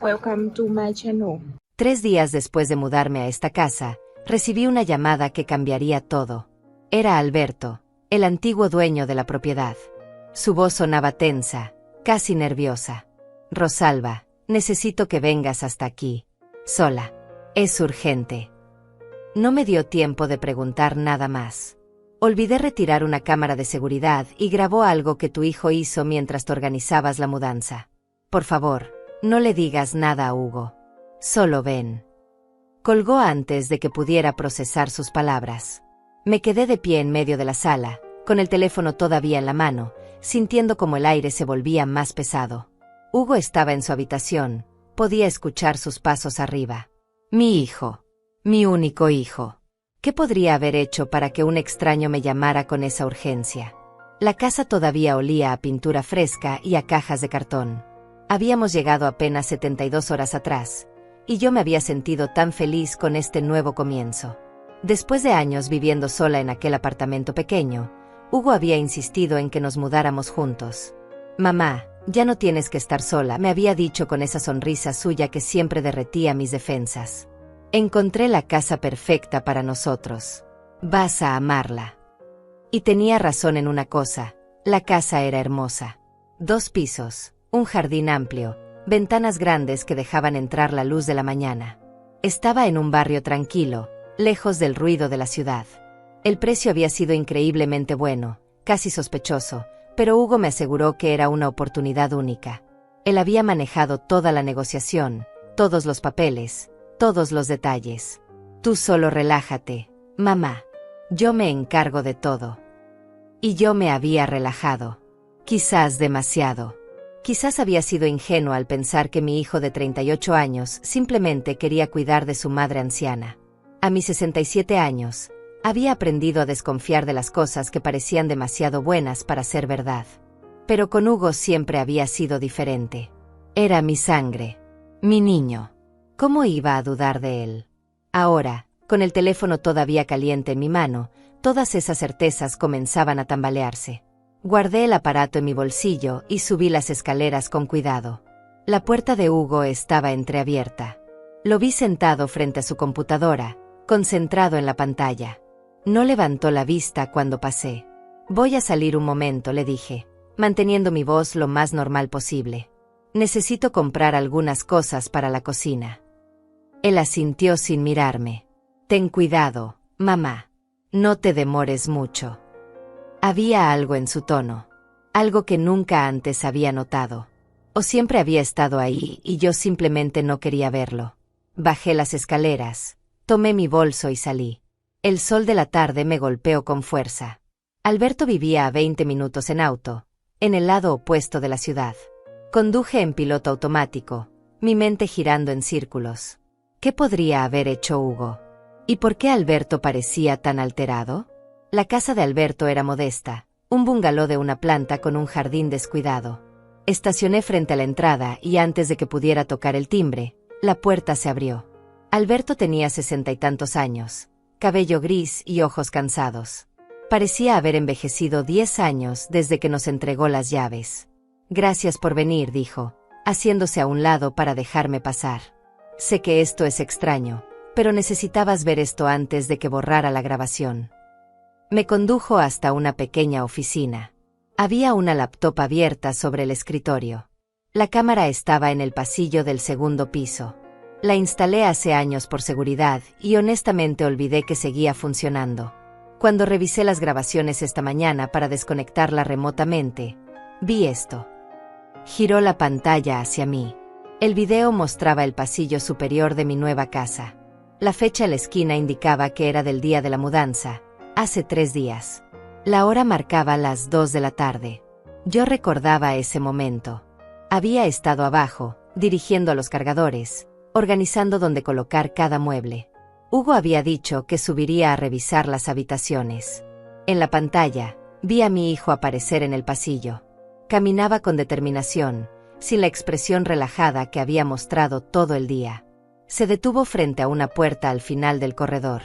Welcome to my channel. 3 días después de mudarme a esta casa, recibí una llamada que cambiaría todo. Era Alberto, el antiguo dueño de la propiedad. Su voz sonaba tensa, casi nerviosa. Rosalba, necesito que vengas hasta aquí. Sola. Es urgente. No me dio tiempo de preguntar nada más. Olvidé retirar una cámara de seguridad y grabó algo que tu hijo hizo mientras te organizabas la mudanza. Por favor, no le digas nada a Hugo. Solo ven. Colgó antes de que pudiera procesar sus palabras. Me quedé de pie en medio de la sala, con el teléfono todavía en la mano, sintiendo como el aire se volvía más pesado. Hugo estaba en su habitación, podía escuchar sus pasos arriba. Mi hijo. Mi único hijo. ¿Qué podría haber hecho para que un extraño me llamara con esa urgencia? La casa todavía olía a pintura fresca y a cajas de cartón. Habíamos llegado apenas 72 horas atrás, y yo me había sentido tan feliz con este nuevo comienzo. Después de años viviendo sola en aquel apartamento pequeño, Hugo había insistido en que nos mudáramos juntos. Mamá, ya no tienes que estar sola, me había dicho con esa sonrisa suya que siempre derretía mis defensas. Encontré la casa perfecta para nosotros. Vas a amarla. Y tenía razón en una cosa, la casa era hermosa. 2 pisos, un jardín amplio, ventanas grandes que dejaban entrar la luz de la mañana. Estaba en un barrio tranquilo, lejos del ruido de la ciudad. El precio había sido increíblemente bueno, casi sospechoso, pero Hugo me aseguró que era una oportunidad única. Él había manejado toda la negociación, todos los papeles, todos los detalles. Tú solo relájate, mamá. Yo me encargo de todo. Y yo me había relajado. Quizás demasiado. Quizás había sido ingenuo al pensar que mi hijo de 38 años simplemente quería cuidar de su madre anciana. A mis 67 años, había aprendido a desconfiar de las cosas que parecían demasiado buenas para ser verdad. Pero con Hugo siempre había sido diferente. Era mi sangre. Mi niño. ¿Cómo iba a dudar de él? Ahora, con el teléfono todavía caliente en mi mano, todas esas certezas comenzaban a tambalearse. Guardé el aparato en mi bolsillo y subí las escaleras con cuidado. La puerta de Hugo estaba entreabierta. Lo vi sentado frente a su computadora, concentrado en la pantalla. No levantó la vista cuando pasé. Voy a salir un momento, le dije, manteniendo mi voz lo más normal posible. Necesito comprar algunas cosas para la cocina. Él asintió sin mirarme. Ten cuidado, mamá. No te demores mucho. Había algo en su tono. Algo que nunca antes había notado. O siempre había estado ahí y yo simplemente no quería verlo. Bajé las escaleras, tomé mi bolso y salí. El sol de la tarde me golpeó con fuerza. Alberto vivía a 20 minutos en auto, en el lado opuesto de la ciudad. Conduje en piloto automático, mi mente girando en círculos. ¿Qué podría haber hecho Hugo? ¿Y por qué Alberto parecía tan alterado? La casa de Alberto era modesta, un bungalow de una planta con un jardín descuidado. Estacioné frente a la entrada y antes de que pudiera tocar el timbre, la puerta se abrió. Alberto tenía 60 y tantos años, cabello gris y ojos cansados. Parecía haber envejecido 10 años desde que nos entregó las llaves. Gracias por venir, dijo, haciéndose a un lado para dejarme pasar. Sé que esto es extraño, pero necesitabas ver esto antes de que borrara la grabación. Me condujo hasta una pequeña oficina. Había una laptop abierta sobre el escritorio. La cámara estaba en el pasillo del segundo piso. La instalé hace años por seguridad y honestamente olvidé que seguía funcionando. Cuando revisé las grabaciones esta mañana para desconectarla remotamente, vi esto. Giró la pantalla hacia mí. El video mostraba el pasillo superior de mi nueva casa. La fecha a la esquina indicaba que era del día de la mudanza, hace 3 días. La hora marcaba las 2 de la tarde. Yo recordaba ese momento. Había estado abajo, dirigiendo a los cargadores, organizando dónde colocar cada mueble. Hugo había dicho que subiría a revisar las habitaciones. En la pantalla, vi a mi hijo aparecer en el pasillo. Caminaba con determinación, sin la expresión relajada que había mostrado todo el día. Se detuvo frente a una puerta al final del corredor.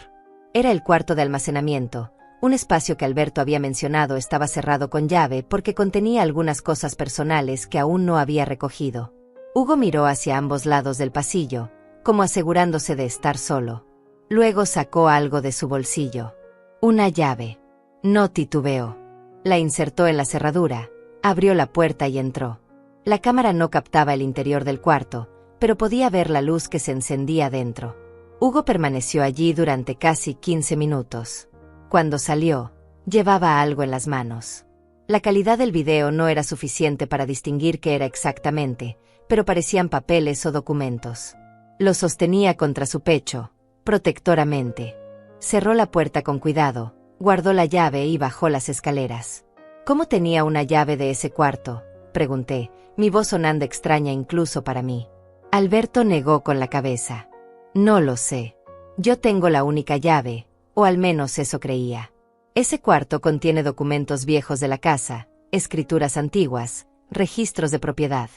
Era el cuarto de almacenamiento, un espacio que Alberto había mencionado estaba cerrado con llave porque contenía algunas cosas personales que aún no había recogido. Hugo miró hacia ambos lados del pasillo, como asegurándose de estar solo. Luego sacó algo de su bolsillo. Una llave. No titubeó. La insertó en la cerradura, abrió la puerta y entró. La cámara no captaba el interior del cuarto, pero podía ver la luz que se encendía dentro. Hugo permaneció allí durante casi 15 minutos. Cuando salió, llevaba algo en las manos. La calidad del video no era suficiente para distinguir qué era exactamente, pero parecían papeles o documentos. Lo sostenía contra su pecho, protectoramente. Cerró la puerta con cuidado, guardó la llave y bajó las escaleras. ¿Cómo tenía una llave de ese cuarto?, pregunté, mi voz sonando extraña incluso para mí. Alberto negó con la cabeza. No lo sé. Yo tengo la única llave, o al menos eso creía. Ese cuarto contiene documentos viejos de la casa, escrituras antiguas, registros de propiedad.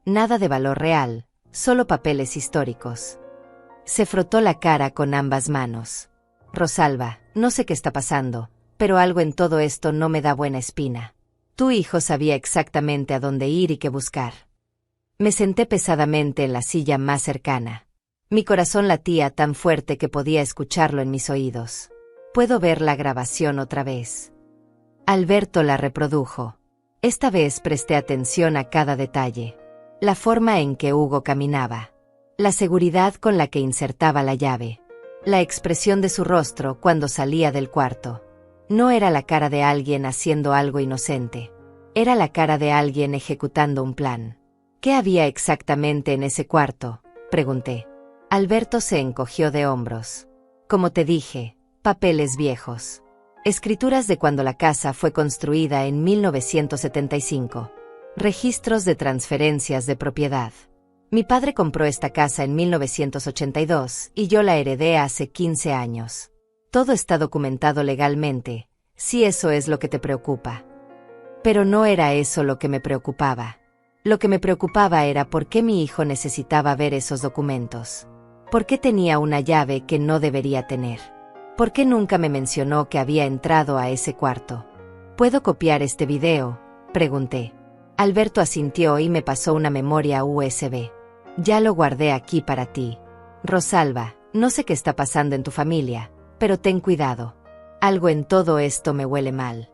Nada de valor real, solo papeles históricos. Se frotó la cara con ambas manos. Rosalba, no sé qué está pasando, pero algo en todo esto no me da buena espina. Tu hijo sabía exactamente a dónde ir y qué buscar. Me senté pesadamente en la silla más cercana. Mi corazón latía tan fuerte que podía escucharlo en mis oídos. Puedo ver la grabación otra vez. Alberto la reprodujo. Esta vez presté atención a cada detalle. La forma en que Hugo caminaba. La seguridad con la que insertaba la llave. La expresión de su rostro cuando salía del cuarto. No era la cara de alguien haciendo algo inocente. Era la cara de alguien ejecutando un plan. ¿Qué había exactamente en ese cuarto?, pregunté. Alberto se encogió de hombros. Como te dije, papeles viejos. Escrituras de cuando la casa fue construida en 1975. Registros de transferencias de propiedad. Mi padre compró esta casa en 1982 y yo la heredé hace 15 años. Todo está documentado legalmente, si eso es lo que te preocupa. Pero no era eso lo que me preocupaba. Lo que me preocupaba era por qué mi hijo necesitaba ver esos documentos. ¿Por qué tenía una llave que no debería tener? ¿Por qué nunca me mencionó que había entrado a ese cuarto? ¿Puedo copiar este video?, pregunté. Alberto asintió y me pasó una memoria USB. Ya lo guardé aquí para ti. Rosalba, no sé qué está pasando en tu familia, pero ten cuidado. Algo en todo esto me huele mal.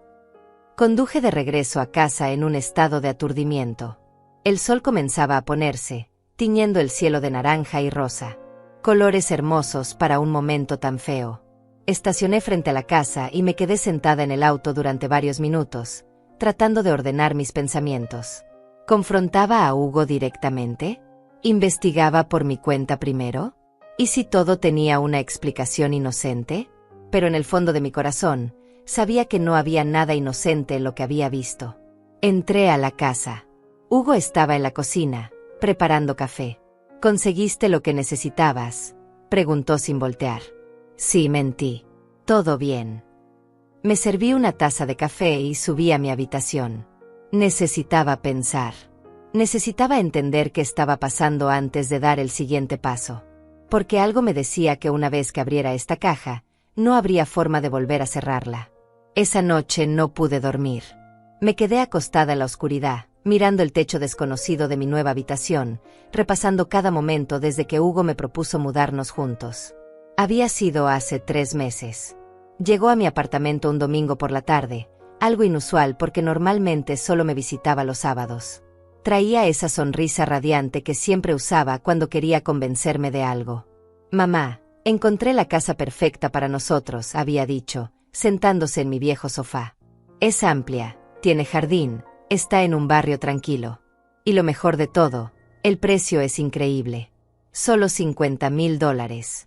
Conduje de regreso a casa en un estado de aturdimiento. El sol comenzaba a ponerse, tiñendo el cielo de naranja y rosa. Colores hermosos para un momento tan feo. Estacioné frente a la casa y me quedé sentada en el auto durante varios minutos, tratando de ordenar mis pensamientos. ¿Confrontaba a Hugo directamente? ¿Investigaba por mi cuenta primero? ¿Y si todo tenía una explicación inocente? Pero en el fondo de mi corazón, sabía que no había nada inocente en lo que había visto. Entré a la casa. Hugo estaba en la cocina, preparando café. ¿Conseguiste lo que necesitabas?, preguntó sin voltear. Sí, mentí. Todo bien. Me serví una taza de café y subí a mi habitación. Necesitaba pensar. Necesitaba entender qué estaba pasando antes de dar el siguiente paso. Porque algo me decía que una vez que abriera esta caja, no habría forma de volver a cerrarla. Esa noche no pude dormir. Me quedé acostada en la oscuridad, mirando el techo desconocido de mi nueva habitación, repasando cada momento desde que Hugo me propuso mudarnos juntos. Había sido hace 3 meses. Llegó a mi apartamento un domingo por la tarde, algo inusual porque normalmente solo me visitaba los sábados. Traía esa sonrisa radiante que siempre usaba cuando quería convencerme de algo. Mamá, encontré la casa perfecta para nosotros, había dicho, sentándose en mi viejo sofá. Es amplia, tiene jardín, está en un barrio tranquilo. Y lo mejor de todo, el precio es increíble. Solo $50,000.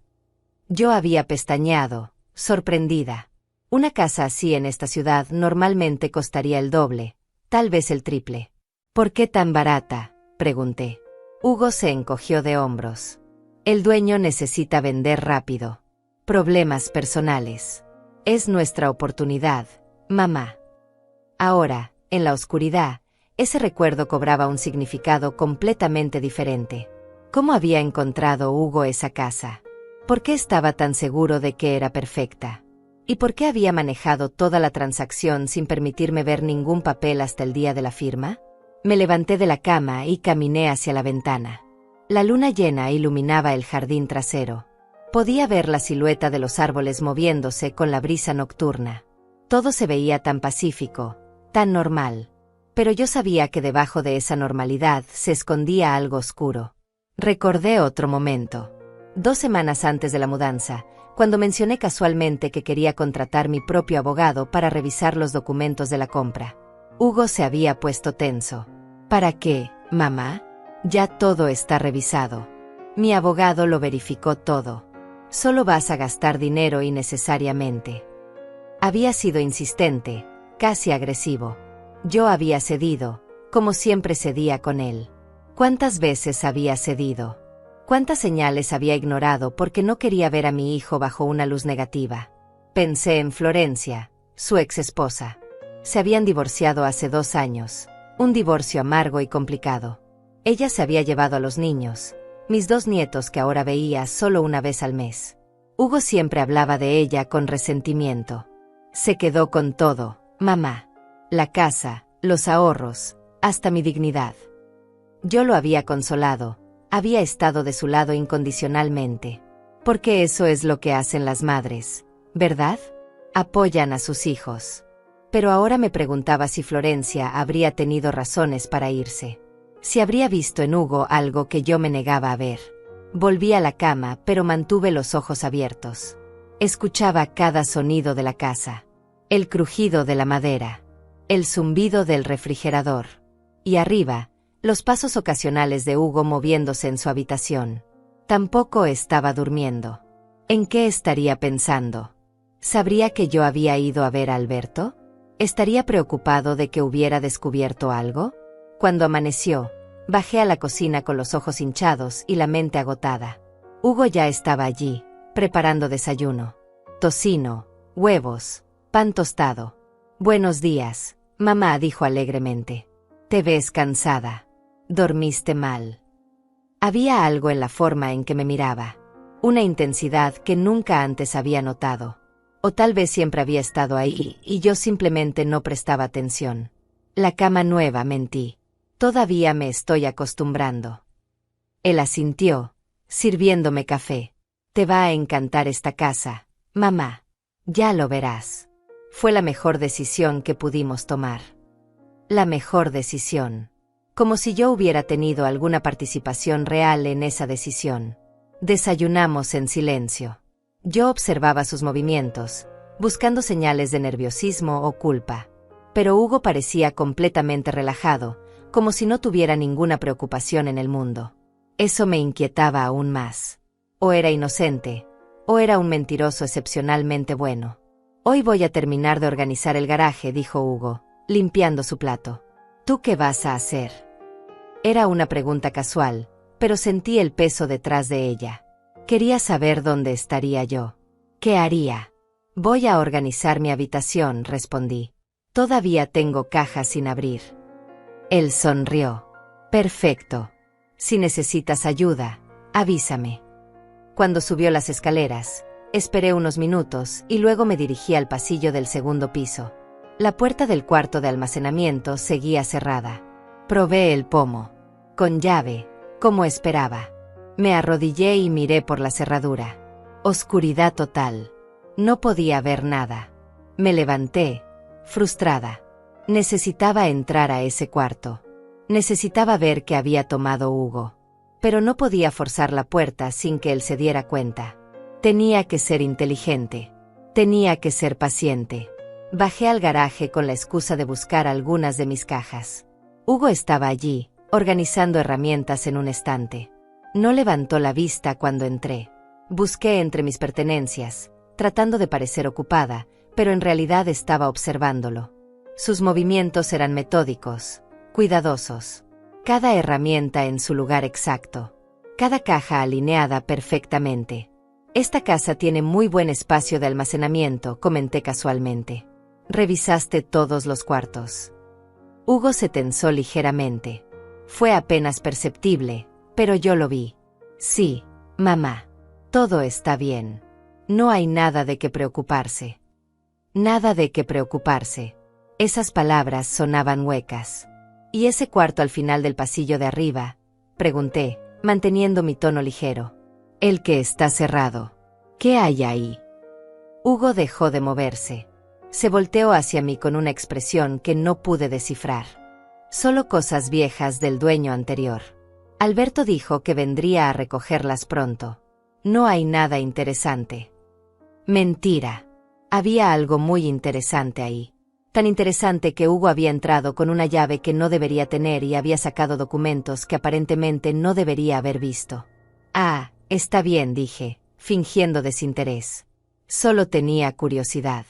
Yo había pestañeado, sorprendida. Una casa así en esta ciudad normalmente costaría el doble, tal vez el triple. ¿Por qué tan barata?, pregunté. Hugo se encogió de hombros. El dueño necesita vender rápido. Problemas personales. Es nuestra oportunidad, mamá. Ahora, en la oscuridad, ese recuerdo cobraba un significado completamente diferente. ¿Cómo había encontrado Hugo esa casa? ¿Por qué estaba tan seguro de que era perfecta? ¿Y por qué había manejado toda la transacción sin permitirme ver ningún papel hasta el día de la firma? Me levanté de la cama y caminé hacia la ventana. La luna llena iluminaba el jardín trasero. Podía ver la silueta de los árboles moviéndose con la brisa nocturna. Todo se veía tan pacífico, tan normal. Pero yo sabía que debajo de esa normalidad se escondía algo oscuro. Recordé otro momento. 2 semanas antes de la mudanza, cuando mencioné casualmente que quería contratar mi propio abogado para revisar los documentos de la compra. Hugo se había puesto tenso. ¿Para qué, mamá? Ya todo está revisado. Mi abogado lo verificó todo. Solo vas a gastar dinero innecesariamente. Había sido insistente, casi agresivo. Yo había cedido, como siempre cedía con él. ¿Cuántas veces había cedido? ¿Cuántas señales había ignorado porque no quería ver a mi hijo bajo una luz negativa? Pensé en Florencia, su ex esposa. Se habían divorciado hace 2 años, un divorcio amargo y complicado. Ella se había llevado a los niños, mis 2 nietos que ahora veía solo una vez al mes. Hugo siempre hablaba de ella con resentimiento. Se quedó con todo, mamá. La casa, los ahorros, hasta mi dignidad. Yo lo había consolado, había estado de su lado incondicionalmente. Porque eso es lo que hacen las madres, ¿verdad? Apoyan a sus hijos. Pero ahora me preguntaba si Florencia habría tenido razones para irse. Si habría visto en Hugo algo que yo me negaba a ver. Volví a la cama, pero mantuve los ojos abiertos. Escuchaba cada sonido de la casa. El crujido de la madera. El zumbido del refrigerador. Y arriba, los pasos ocasionales de Hugo moviéndose en su habitación. Tampoco estaba durmiendo. ¿En qué estaría pensando? ¿Sabría que yo había ido a ver a Alberto? ¿Estaría preocupado de que hubiera descubierto algo? Cuando amaneció, bajé a la cocina con los ojos hinchados y la mente agotada. Hugo ya estaba allí, preparando desayuno. Tocino, huevos, pan tostado. Buenos días, mamá, dijo alegremente. Te ves cansada. Dormiste mal. Había algo en la forma en que me miraba. Una intensidad que nunca antes había notado. O tal vez siempre había estado ahí, y yo simplemente no prestaba atención. La cama nueva, mentí. Todavía me estoy acostumbrando. Él asintió, sirviéndome café. Te va a encantar esta casa, mamá. Ya lo verás. Fue la mejor decisión que pudimos tomar. La mejor decisión. Como si yo hubiera tenido alguna participación real en esa decisión. Desayunamos en silencio. Yo observaba sus movimientos, buscando señales de nerviosismo o culpa. Pero Hugo parecía completamente relajado, como si no tuviera ninguna preocupación en el mundo. Eso me inquietaba aún más. O era inocente, o era un mentiroso excepcionalmente bueno. Hoy voy a terminar de organizar el garaje, dijo Hugo, limpiando su plato. ¿Tú qué vas a hacer? Era una pregunta casual, pero sentí el peso detrás de ella. Quería saber dónde estaría yo. ¿Qué haría? Voy a organizar mi habitación, respondí. Todavía tengo cajas sin abrir. Él sonrió. Perfecto. Si necesitas ayuda, avísame. Cuando subió las escaleras, esperé unos minutos y luego me dirigí al pasillo del 2º piso. La puerta del cuarto de almacenamiento seguía cerrada. Probé el pomo. Con llave, como esperaba. Me arrodillé y miré por la cerradura. Oscuridad total. No podía ver nada. Me levanté, frustrada. Necesitaba entrar a ese cuarto. Necesitaba ver qué había tomado Hugo. Pero no podía forzar la puerta sin que él se diera cuenta. Tenía que ser inteligente. Tenía que ser paciente. Bajé al garaje con la excusa de buscar algunas de mis cajas. Hugo estaba allí, organizando herramientas en un estante. No levantó la vista cuando entré. Busqué entre mis pertenencias, tratando de parecer ocupada, pero en realidad estaba observándolo. Sus movimientos eran metódicos, cuidadosos. Cada herramienta en su lugar exacto. Cada caja alineada perfectamente. Esta casa tiene muy buen espacio de almacenamiento, comenté casualmente. ¿Revisaste todos los cuartos? Hugo se tensó ligeramente. Fue apenas perceptible, pero yo lo vi. Sí, mamá. Todo está bien. No hay nada de qué preocuparse. Nada de qué preocuparse. Esas palabras sonaban huecas. ¿Y ese cuarto al final del pasillo de arriba? Pregunté, manteniendo mi tono ligero. El que está cerrado. ¿Qué hay ahí? Hugo dejó de moverse. Se volteó hacia mí con una expresión que no pude descifrar. Solo cosas viejas del dueño anterior. Alberto dijo que vendría a recogerlas pronto. No hay nada interesante. Mentira. Había algo muy interesante ahí. Tan interesante que Hugo había entrado con una llave que no debería tener y había sacado documentos que aparentemente no debería haber visto. Ah, está bien, dije, fingiendo desinterés. Solo tenía curiosidad.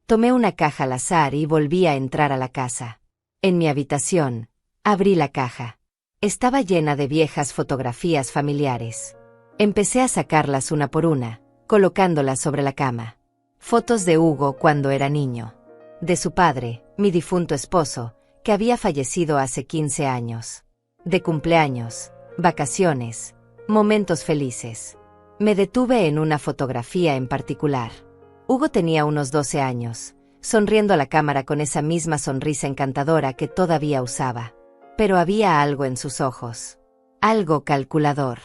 Tomé una caja al azar y volví a entrar a la casa. En mi habitación, abrí la caja. Estaba llena de viejas fotografías familiares. Empecé a sacarlas una por una, colocándolas sobre la cama. Fotos de Hugo cuando era niño. De su padre, mi difunto esposo, que había fallecido hace 15 años. De cumpleaños, vacaciones, momentos felices. Me detuve en una fotografía en particular. Hugo tenía unos 12 años, sonriendo a la cámara con esa misma sonrisa encantadora que todavía usaba. Pero había algo en sus ojos. Algo calculador.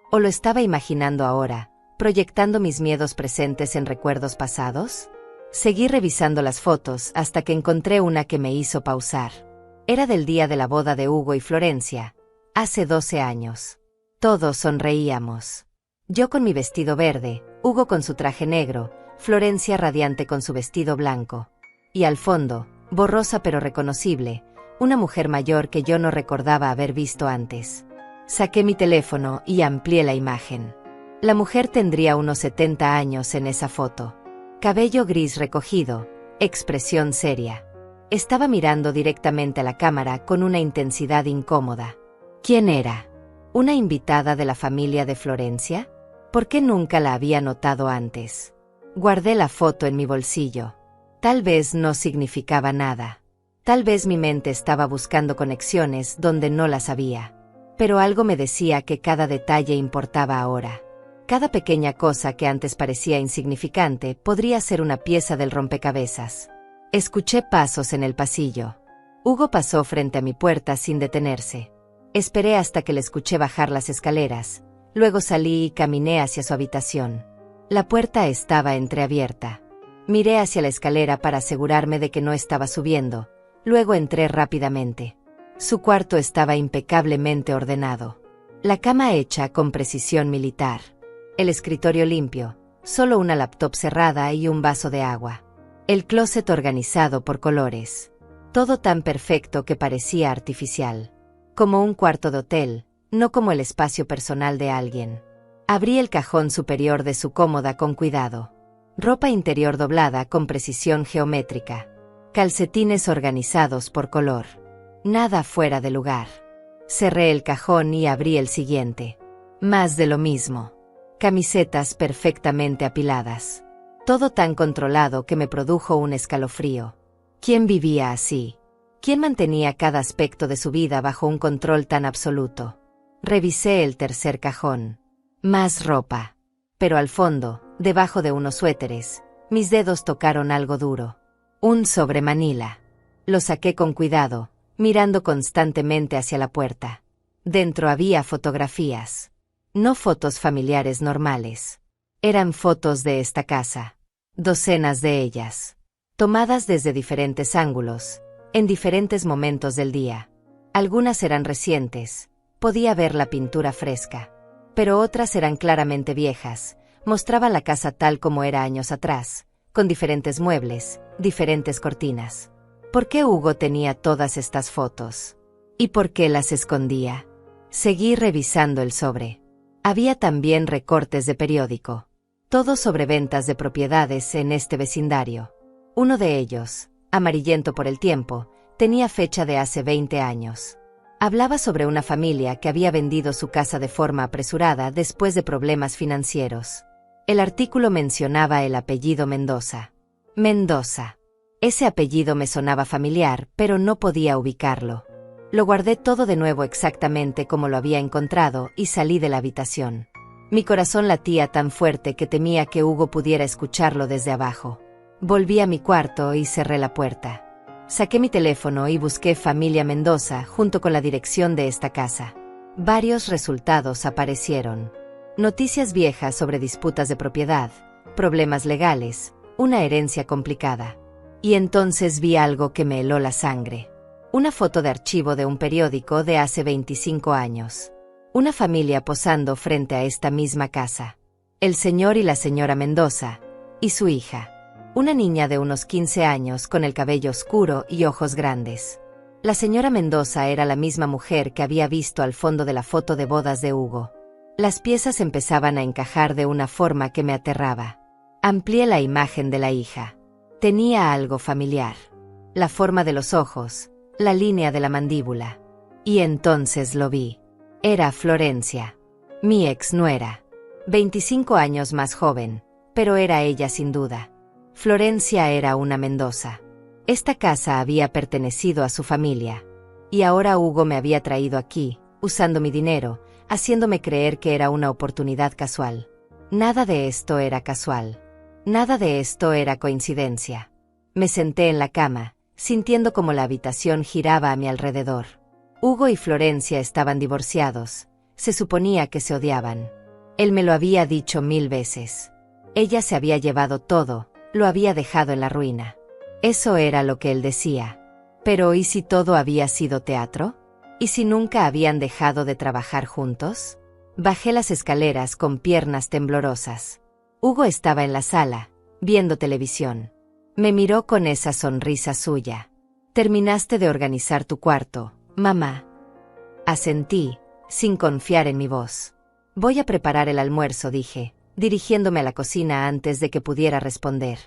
¿O lo estaba imaginando ahora, proyectando mis miedos presentes en recuerdos pasados? Seguí revisando las fotos hasta que encontré una que me hizo pausar. Era del día de la boda de Hugo y Florencia, hace 12 años. Todos sonreíamos. Yo con mi vestido verde, Hugo con su traje negro, Florencia radiante con su vestido blanco. Y al fondo, borrosa pero reconocible, una mujer mayor que yo no recordaba haber visto antes. Saqué mi teléfono y amplié la imagen. La mujer tendría unos 70 años en esa foto. Cabello gris recogido, expresión seria. Estaba mirando directamente a la cámara con una intensidad incómoda. ¿Quién era? ¿Una invitada de la familia de Florencia? ¿Por qué nunca la había notado antes? Guardé la foto en mi bolsillo. Tal vez no significaba nada. Tal vez mi mente estaba buscando conexiones donde no las había. Pero algo me decía que cada detalle importaba ahora. Cada pequeña cosa que antes parecía insignificante podría ser una pieza del rompecabezas. Escuché pasos en el pasillo. Hugo pasó frente a mi puerta sin detenerse. Esperé hasta que le escuché bajar las escaleras. Luego salí y caminé hacia su habitación. La puerta estaba entreabierta. Miré hacia la escalera para asegurarme de que no estaba subiendo. Luego entré rápidamente. Su cuarto estaba impecablemente ordenado. La cama hecha con precisión militar. El escritorio limpio, solo una laptop cerrada y un vaso de agua. El closet organizado por colores. Todo tan perfecto que parecía artificial. Como un cuarto de hotel, no como el espacio personal de alguien. Abrí el cajón superior de su cómoda con cuidado. Ropa interior doblada con precisión geométrica. Calcetines organizados por color. Nada fuera de lugar. Cerré el cajón y abrí el siguiente. Más de lo mismo. Camisetas perfectamente apiladas. Todo tan controlado que me produjo un escalofrío. ¿Quién vivía así? ¿Quién mantenía cada aspecto de su vida bajo un control tan absoluto? Revisé el tercer cajón. Más ropa. Pero al fondo, debajo de unos suéteres, mis dedos tocaron algo duro. Un sobremanila. Lo saqué con cuidado, mirando constantemente hacia la puerta. Dentro había fotografías. No fotos familiares normales. Eran fotos de esta casa. Docenas de ellas. Tomadas desde diferentes ángulos, en diferentes momentos del día. Algunas eran recientes, podía ver la pintura fresca. Pero otras eran claramente viejas, mostraba la casa tal como era años atrás, con diferentes muebles, diferentes cortinas. ¿Por qué Hugo tenía todas estas fotos? ¿Y por qué las escondía? Seguí revisando el sobre. Había también recortes de periódico. Todos sobre ventas de propiedades en este vecindario. Uno de ellos, amarillento por el tiempo, tenía fecha de hace 20 años. Hablaba sobre una familia que había vendido su casa de forma apresurada después de problemas financieros. El artículo mencionaba el apellido Mendoza. Mendoza. Ese apellido me sonaba familiar, pero no podía ubicarlo. Lo guardé todo de nuevo exactamente como lo había encontrado y salí de la habitación. Mi corazón latía tan fuerte que temía que Hugo pudiera escucharlo desde abajo. Volví a mi cuarto y cerré la puerta. Saqué mi teléfono y busqué Familia Mendoza junto con la dirección de esta casa. Varios resultados aparecieron. Noticias viejas sobre disputas de propiedad, problemas legales, una herencia complicada. Y entonces vi algo que me heló la sangre. Una foto de archivo de un periódico de hace 25 años. Una familia posando frente a esta misma casa. El señor y la señora Mendoza, y su hija. Una niña de unos 15 años con el cabello oscuro y ojos grandes. La señora Mendoza era la misma mujer que había visto al fondo de la foto de bodas de Hugo. Las piezas empezaban a encajar de una forma que me aterraba. Amplié la imagen de la hija. Tenía algo familiar. La forma de los ojos, la línea de la mandíbula. Y entonces lo vi. Era Florencia. Mi ex nuera. 25 años más joven, pero era ella sin duda. Florencia era una Mendoza. Esta casa había pertenecido a su familia. Y ahora Hugo me había traído aquí, usando mi dinero, haciéndome creer que era una oportunidad casual. Nada de esto era casual. Nada de esto era coincidencia. Me senté en la cama, sintiendo como la habitación giraba a mi alrededor. Hugo y Florencia estaban divorciados. Se suponía que se odiaban. Él me lo había dicho 1000 veces. Ella se había llevado todo, lo había dejado en la ruina. Eso era lo que él decía. Pero ¿y si todo había sido teatro? ¿Y si nunca habían dejado de trabajar juntos? Bajé las escaleras con piernas temblorosas. Hugo estaba en la sala, viendo televisión. Me miró con esa sonrisa suya. «Terminaste de organizar tu cuarto, mamá». Asentí, sin confiar en mi voz. «Voy a preparar el almuerzo», dije, dirigiéndome a la cocina antes de que pudiera responder.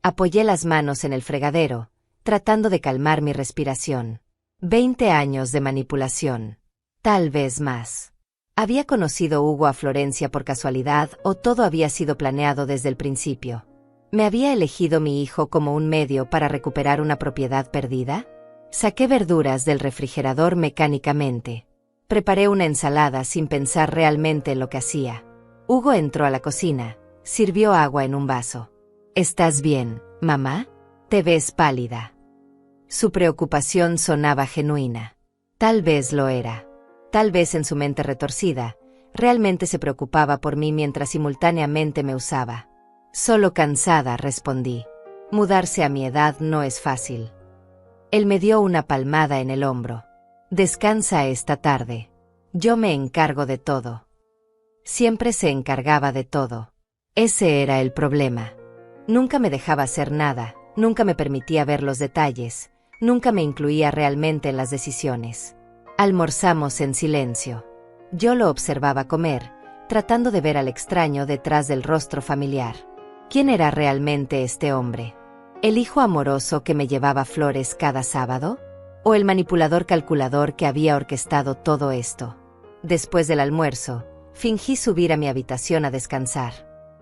Apoyé las manos en el fregadero, tratando de calmar mi respiración. 20 años de manipulación. Tal vez más. ¿Había conocido Hugo a Florencia por casualidad o todo había sido planeado desde el principio? ¿Me había elegido mi hijo como un medio para recuperar una propiedad perdida? Saqué verduras del refrigerador mecánicamente. Preparé una ensalada sin pensar realmente en lo que hacía. Hugo entró a la cocina, sirvió agua en un vaso. «¿Estás bien, mamá? Te ves pálida». Su preocupación sonaba genuina. Tal vez lo era. Tal vez en su mente retorcida, realmente se preocupaba por mí mientras simultáneamente me usaba. «Solo cansada», respondí. «Mudarse a mi edad no es fácil». Él me dio una palmada en el hombro. «Descansa esta tarde. Yo me encargo de todo». Siempre se encargaba de todo. Ese era el problema. Nunca me dejaba hacer nada, nunca me permitía ver los detalles, nunca me incluía realmente en las decisiones. Almorzamos en silencio. Yo lo observaba comer, tratando de ver al extraño detrás del rostro familiar. ¿Quién era realmente este hombre? ¿El hijo amoroso que me llevaba flores cada sábado? ¿O el manipulador calculador que había orquestado todo esto? Después del almuerzo, fingí subir a mi habitación a descansar.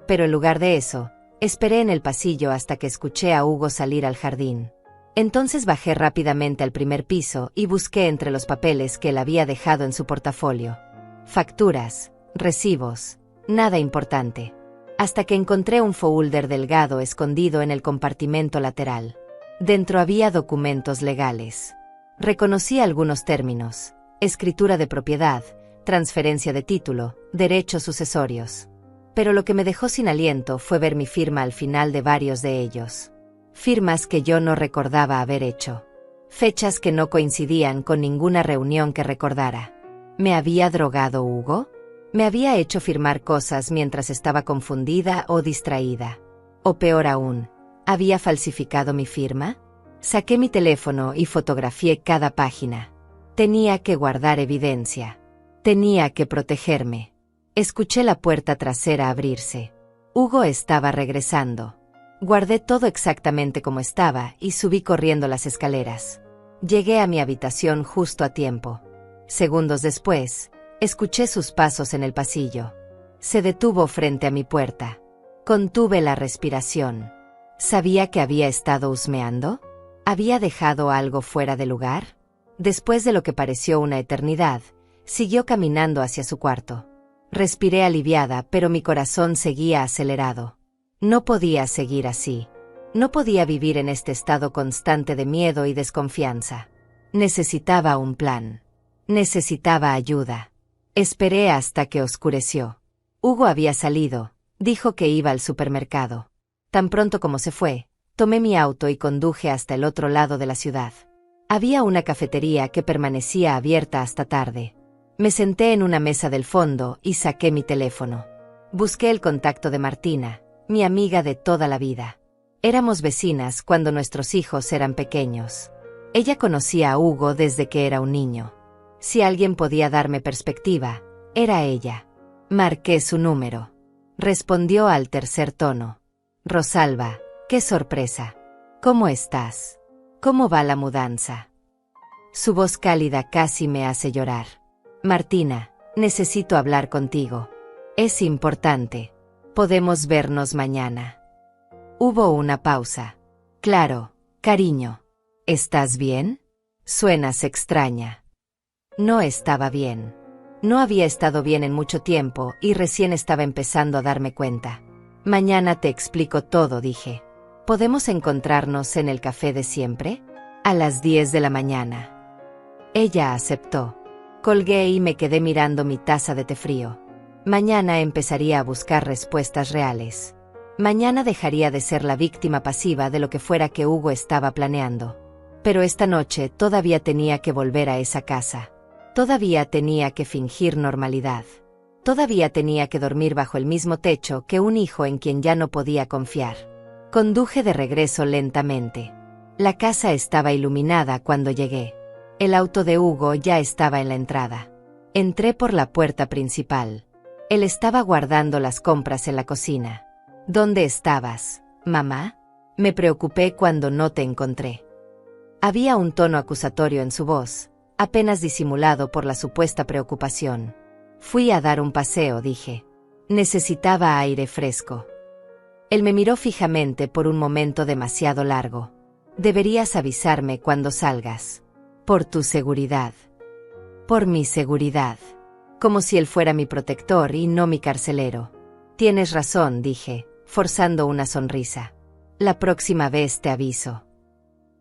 Pero en lugar de eso, esperé en el pasillo hasta que escuché a Hugo salir al jardín. Entonces bajé rápidamente al primer piso y busqué entre los papeles que él había dejado en su portafolio. Facturas, recibos, nada importante. Hasta que encontré un folder delgado escondido en el compartimento lateral. Dentro había documentos legales. Reconocí algunos términos: escritura de propiedad, transferencia de título, derechos sucesorios. Pero lo que me dejó sin aliento fue ver mi firma al final de varios de ellos. Firmas que yo no recordaba haber hecho. Fechas que no coincidían con ninguna reunión que recordara. ¿Me había drogado Hugo? ¿Me había hecho firmar cosas mientras estaba confundida o distraída? O peor aún, ¿había falsificado mi firma? Saqué mi teléfono y fotografié cada página. Tenía que guardar evidencia. Tenía que protegerme. Escuché la puerta trasera abrirse. Hugo estaba regresando. Guardé todo exactamente como estaba y subí corriendo las escaleras. Llegué a mi habitación justo a tiempo. Segundos después, escuché sus pasos en el pasillo. Se detuvo frente a mi puerta. Contuve la respiración. ¿Sabía que había estado husmeando? ¿Había dejado algo fuera de lugar? Después de lo que pareció una eternidad, siguió caminando hacia su cuarto. Respiré aliviada, pero mi corazón seguía acelerado. No podía seguir así. No podía vivir en este estado constante de miedo y desconfianza. Necesitaba un plan. Necesitaba ayuda. Esperé hasta que oscureció. Hugo había salido, dijo que iba al supermercado. Tan pronto como se fue, tomé mi auto y conduje hasta el otro lado de la ciudad. Había una cafetería que permanecía abierta hasta tarde. Me senté en una mesa del fondo y saqué mi teléfono. Busqué el contacto de Martina, mi amiga de toda la vida. Éramos vecinas cuando nuestros hijos eran pequeños. Ella conocía a Hugo desde que era un niño. Si alguien podía darme perspectiva, era ella. Marqué su número. Respondió al tercer tono. Rosalba, qué sorpresa. ¿Cómo estás? ¿Cómo va la mudanza? Su voz cálida casi me hace llorar. Martina, necesito hablar contigo. Es importante. Podemos vernos mañana. Hubo una pausa. Claro, cariño. ¿Estás bien? Suenas extraña. No estaba bien. No había estado bien en mucho tiempo y recién estaba empezando a darme cuenta. Mañana te explico todo, dije. ¿Podemos encontrarnos en el café de siempre? A las 10 de la mañana. Ella aceptó. Colgué y me quedé mirando mi taza de té frío. Mañana empezaría a buscar respuestas reales. Mañana dejaría de ser la víctima pasiva de lo que fuera que Hugo estaba planeando. Pero esta noche todavía tenía que volver a esa casa. Todavía tenía que fingir normalidad. Todavía tenía que dormir bajo el mismo techo que un hijo en quien ya no podía confiar. Conduje de regreso lentamente. La casa estaba iluminada cuando llegué. El auto de Hugo ya estaba en la entrada. Entré por la puerta principal. Él estaba guardando las compras en la cocina. ¿Dónde estabas, mamá? Me preocupé cuando no te encontré. Había un tono acusatorio en su voz, apenas disimulado por la supuesta preocupación. Fui a dar un paseo, dije. Necesitaba aire fresco. Él me miró fijamente por un momento demasiado largo. Deberías avisarme cuando salgas. Por tu seguridad. Por mi seguridad. Como si él fuera mi protector y no mi carcelero. Tienes razón, dije, forzando una sonrisa. La próxima vez te aviso.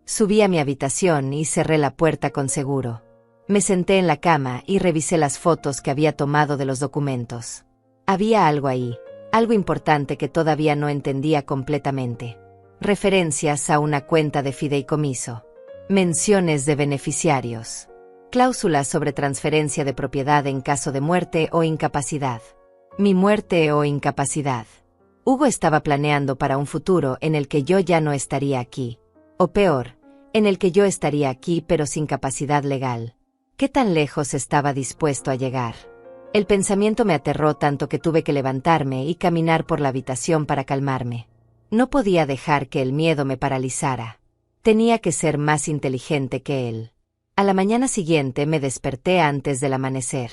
Subí a mi habitación y cerré la puerta con seguro. Me senté en la cama y revisé las fotos que había tomado de los documentos. Había algo ahí, algo importante que todavía no entendía completamente. Referencias a una cuenta de fideicomiso. Menciones de beneficiarios. Cláusulas sobre transferencia de propiedad en caso de muerte o incapacidad. Mi muerte o incapacidad. Hugo estaba planeando para un futuro en el que yo ya no estaría aquí. O peor, en el que yo estaría aquí pero sin capacidad legal. ¿Qué tan lejos estaba dispuesto a llegar? El pensamiento me aterró tanto que tuve que levantarme y caminar por la habitación para calmarme. No podía dejar que el miedo me paralizara. Tenía que ser más inteligente que él. A la mañana siguiente me desperté antes del amanecer.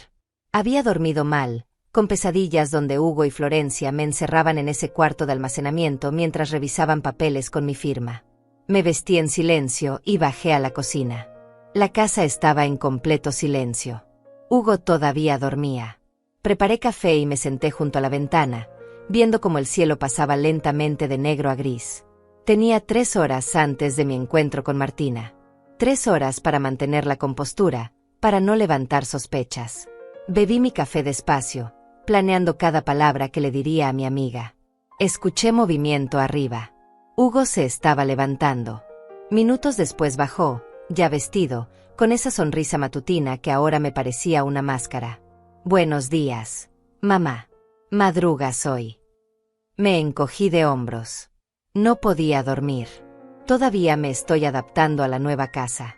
Había dormido mal, con pesadillas donde Hugo y Florencia me encerraban en ese cuarto de almacenamiento mientras revisaban papeles con mi firma. Me vestí en silencio y bajé a la cocina. La casa estaba en completo silencio. Hugo todavía dormía. Preparé café y me senté junto a la ventana, viendo cómo el cielo pasaba lentamente de negro a gris. Tenía 3 horas antes de mi encuentro con Martina. 3 horas para mantener la compostura, para no levantar sospechas. Bebí mi café despacio, planeando cada palabra que le diría a mi amiga. Escuché movimiento arriba. Hugo se estaba levantando. Minutos después bajó, ya vestido, con esa sonrisa matutina que ahora me parecía una máscara. Buenos días, mamá. Madrugas hoy. Me encogí de hombros. No podía dormir. Todavía me estoy adaptando a la nueva casa.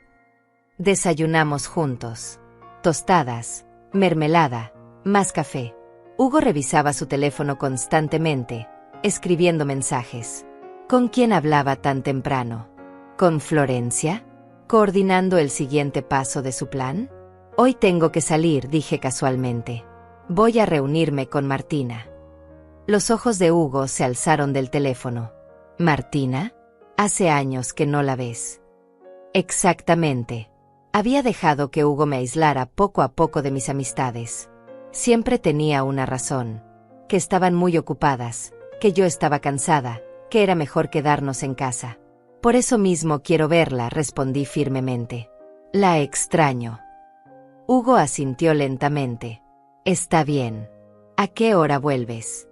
Desayunamos juntos. Tostadas, mermelada, más café. Hugo revisaba su teléfono constantemente, escribiendo mensajes. ¿Con quién hablaba tan temprano? ¿Con Florencia? ¿Coordinando el siguiente paso de su plan? Hoy tengo que salir, dije casualmente. Voy a reunirme con Martina. Los ojos de Hugo se alzaron del teléfono. ¿Martina? Hace años que no la ves. Exactamente. Había dejado que Hugo me aislara poco a poco de mis amistades. Siempre tenía una razón. Que estaban muy ocupadas, que yo estaba cansada, que era mejor quedarnos en casa. Por eso mismo quiero verla, respondí firmemente. La extraño. Hugo asintió lentamente. Está bien. ¿A qué hora vuelves?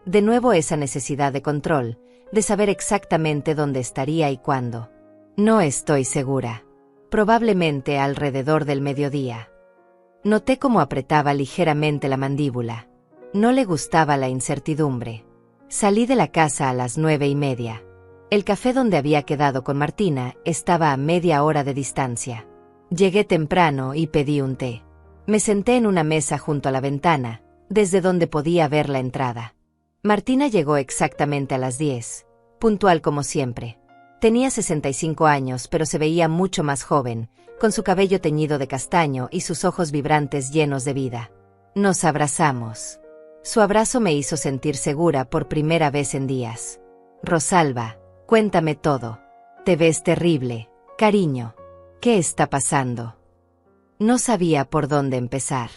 De nuevo esa necesidad de control, de saber exactamente dónde estaría y cuándo. No estoy segura. Probablemente alrededor del mediodía. Noté cómo apretaba ligeramente la mandíbula. No le gustaba la incertidumbre. Salí de la casa a las 9:30. El café donde había quedado con Martina estaba a media hora de distancia. Llegué temprano y pedí un té. Me senté en una mesa junto a la ventana, desde donde podía ver la entrada. Martina llegó exactamente a las 10, puntual como siempre. Tenía 65 años, pero se veía mucho más joven, con su cabello teñido de castaño y sus ojos vibrantes llenos de vida. Nos abrazamos. Su abrazo me hizo sentir segura por primera vez en días. Rosalba, cuéntame todo. Te ves terrible, cariño. ¿Qué está pasando? No sabía por dónde empezar.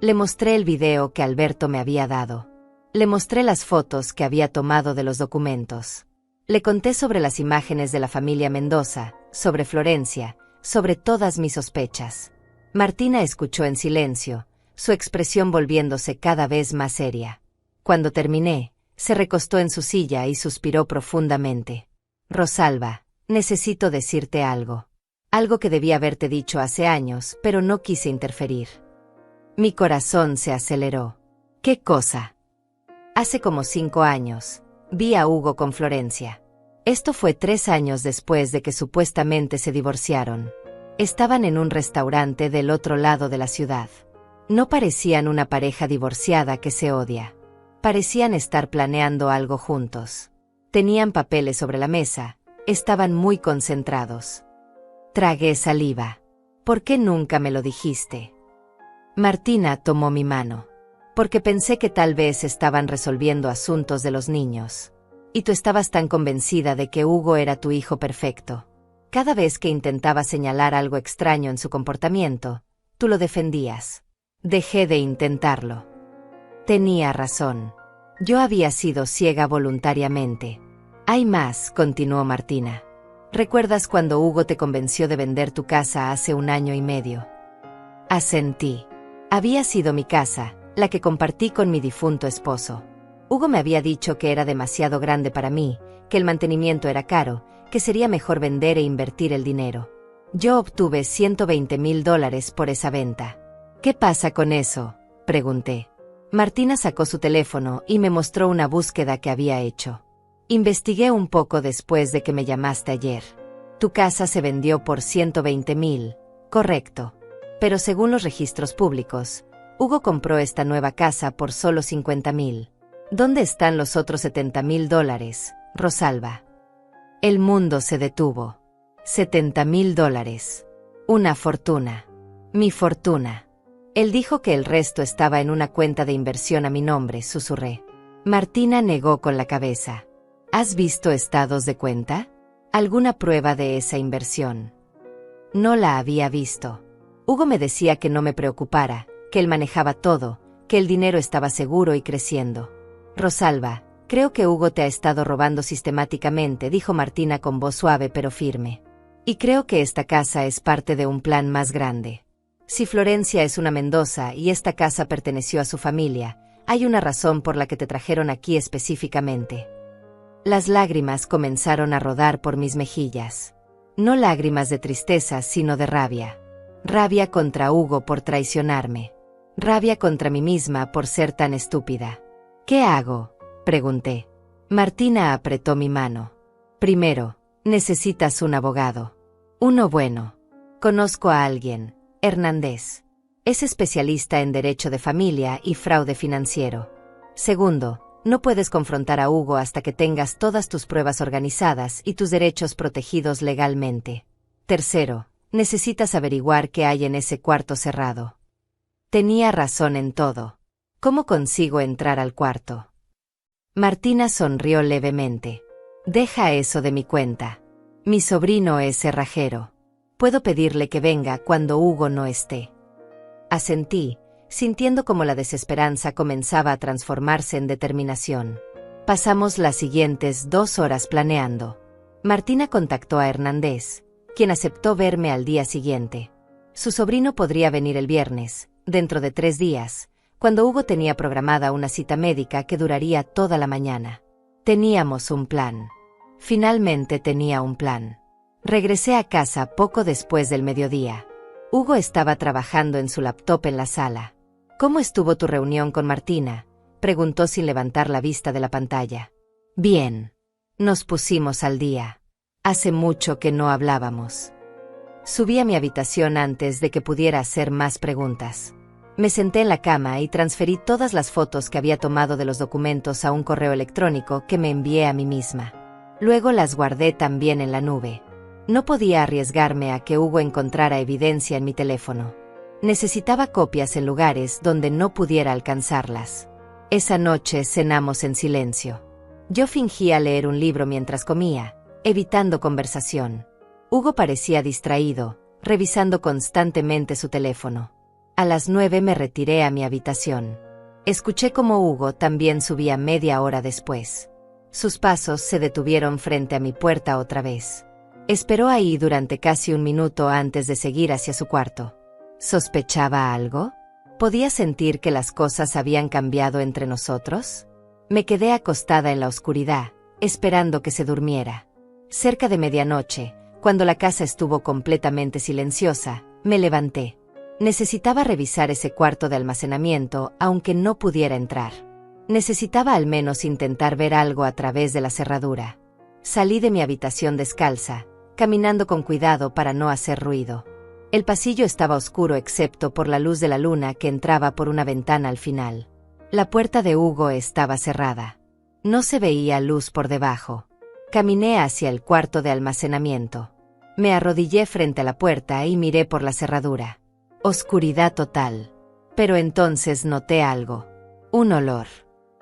Le mostré el video que Alberto me había dado. Le mostré las fotos que había tomado de los documentos. Le conté sobre las imágenes de la familia Mendoza, sobre Florencia, sobre todas mis sospechas. Martina escuchó en silencio, su expresión volviéndose cada vez más seria. Cuando terminé, se recostó en su silla y suspiró profundamente. Rosalba, necesito decirte algo. Algo que debía haberte dicho hace años, pero no quise interferir. Mi corazón se aceleró. ¿Qué cosa? Hace como 5 años, vi a Hugo con Florencia. Esto fue 3 años después de que supuestamente se divorciaron. Estaban en un restaurante del otro lado de la ciudad. No parecían una pareja divorciada que se odia. Parecían estar planeando algo juntos. Tenían papeles sobre la mesa, estaban muy concentrados. Tragué saliva. ¿Por qué nunca me lo dijiste? Martina tomó mi mano. Porque pensé que tal vez estaban resolviendo asuntos de los niños. Y tú estabas tan convencida de que Hugo era tu hijo perfecto. Cada vez que intentaba señalar algo extraño en su comportamiento, tú lo defendías. Dejé de intentarlo. Tenía razón. Yo había sido ciega voluntariamente. Hay más, continuó Martina. ¿Recuerdas cuando Hugo te convenció de vender tu casa hace 1 año y medio? Asentí. Había sido mi casa, la que compartí con mi difunto esposo. Hugo me había dicho que era demasiado grande para mí, que el mantenimiento era caro, que sería mejor vender e invertir el dinero. Yo obtuve $120,000 por esa venta. ¿Qué pasa con eso?, pregunté. Martina sacó su teléfono y me mostró una búsqueda que había hecho. Investigué un poco después de que me llamaste ayer. Tu casa se vendió por 120,000, correcto. Pero según los registros públicos, Hugo compró esta nueva casa por solo 50,000. ¿Dónde están los otros $70,000, Rosalba? El mundo se detuvo. $70,000. Una fortuna. Mi fortuna. Él dijo que el resto estaba en una cuenta de inversión a mi nombre, susurré. Martina negó con la cabeza. ¿Has visto estados de cuenta? ¿Alguna prueba de esa inversión? No la había visto. Hugo me decía que no me preocupara, que él manejaba todo, que el dinero estaba seguro y creciendo. Rosalba, creo que Hugo te ha estado robando sistemáticamente, dijo Martina con voz suave pero firme. Y creo que esta casa es parte de un plan más grande. Si Florencia es una Mendoza y esta casa perteneció a su familia, hay una razón por la que te trajeron aquí específicamente. Las lágrimas comenzaron a rodar por mis mejillas. No lágrimas de tristeza, sino de rabia. Rabia contra Hugo por traicionarme. Rabia contra mí misma por ser tan estúpida. ¿Qué hago?, pregunté. Martina apretó mi mano. Primero, necesitas un abogado. Uno bueno. Conozco a alguien, Hernández. Es especialista en derecho de familia y fraude financiero. Segundo, no puedes confrontar a Hugo hasta que tengas todas tus pruebas organizadas y tus derechos protegidos legalmente. Tercero, necesitas averiguar qué hay en ese cuarto cerrado. Tenía razón en todo. ¿Cómo consigo entrar al cuarto? Martina sonrió levemente. Deja eso de mi cuenta. Mi sobrino es cerrajero. Puedo pedirle que venga cuando Hugo no esté. Asentí, sintiendo como la desesperanza comenzaba a transformarse en determinación. Pasamos las siguientes 2 horas planeando. Martina contactó a Hernández, quien aceptó verme al día siguiente. Su sobrino podría venir el viernes, dentro de 3 días, cuando Hugo tenía programada una cita médica que duraría toda la mañana. Teníamos un plan. Finalmente tenía un plan. Regresé a casa poco después del mediodía. Hugo estaba trabajando en su laptop en la sala. ¿Cómo estuvo tu reunión con Martina?, preguntó sin levantar la vista de la pantalla. Bien. Nos pusimos al día. Hace mucho que no hablábamos. Subí a mi habitación antes de que pudiera hacer más preguntas. Me senté en la cama y transferí todas las fotos que había tomado de los documentos a un correo electrónico que me envié a mí misma. Luego las guardé también en la nube. No podía arriesgarme a que Hugo encontrara evidencia en mi teléfono. Necesitaba copias en lugares donde no pudiera alcanzarlas. Esa noche cenamos en silencio. Yo fingía leer un libro mientras comía, evitando conversación. Hugo parecía distraído, revisando constantemente su teléfono. A las 9 me retiré a mi habitación. Escuché cómo Hugo también subía media hora después. Sus pasos se detuvieron frente a mi puerta otra vez. Esperó ahí durante casi 1 minuto antes de seguir hacia su cuarto. ¿Sospechaba algo? ¿Podía sentir que las cosas habían cambiado entre nosotros? Me quedé acostada en la oscuridad, esperando que se durmiera. Cerca de medianoche, cuando la casa estuvo completamente silenciosa, me levanté. Necesitaba revisar ese cuarto de almacenamiento, aunque no pudiera entrar. Necesitaba al menos intentar ver algo a través de la cerradura. Salí de mi habitación descalza, caminando con cuidado para no hacer ruido. El pasillo estaba oscuro excepto por la luz de la luna que entraba por una ventana al final. La puerta de Hugo estaba cerrada. No se veía luz por debajo. Caminé hacia el cuarto de almacenamiento. Me arrodillé frente a la puerta y miré por la cerradura. Oscuridad total. Pero entonces noté algo. Un olor.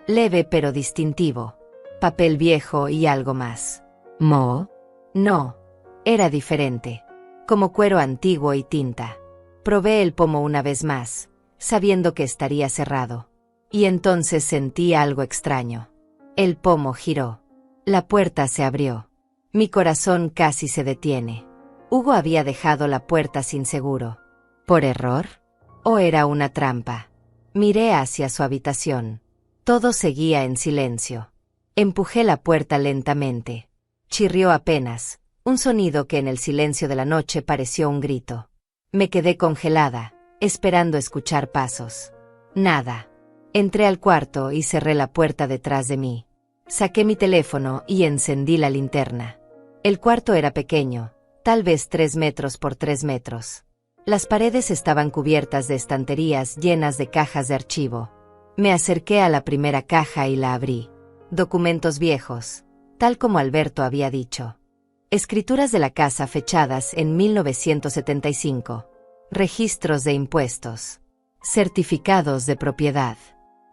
Leve pero distintivo. Papel viejo y algo más. ¿Moho? No. Era diferente. Como cuero antiguo y tinta. Probé el pomo una vez más, sabiendo que estaría cerrado. Y entonces sentí algo extraño. El pomo giró. La puerta se abrió. Mi corazón casi se detiene. Hugo había dejado la puerta sin seguro. ¿Por error? ¿O era una trampa? Miré hacia su habitación. Todo seguía en silencio. Empujé la puerta lentamente. Chirrió apenas, un sonido que en el silencio de la noche pareció un grito. Me quedé congelada, esperando escuchar pasos. Nada. Entré al cuarto y cerré la puerta detrás de mí. Saqué mi teléfono y encendí la linterna. El cuarto era pequeño, tal vez 3 metros por 3 metros. Las paredes estaban cubiertas de estanterías llenas de cajas de archivo. Me acerqué a la primera caja y la abrí. Documentos viejos, tal como Alberto había dicho. Escrituras de la casa fechadas en 1975. Registros de impuestos. Certificados de propiedad.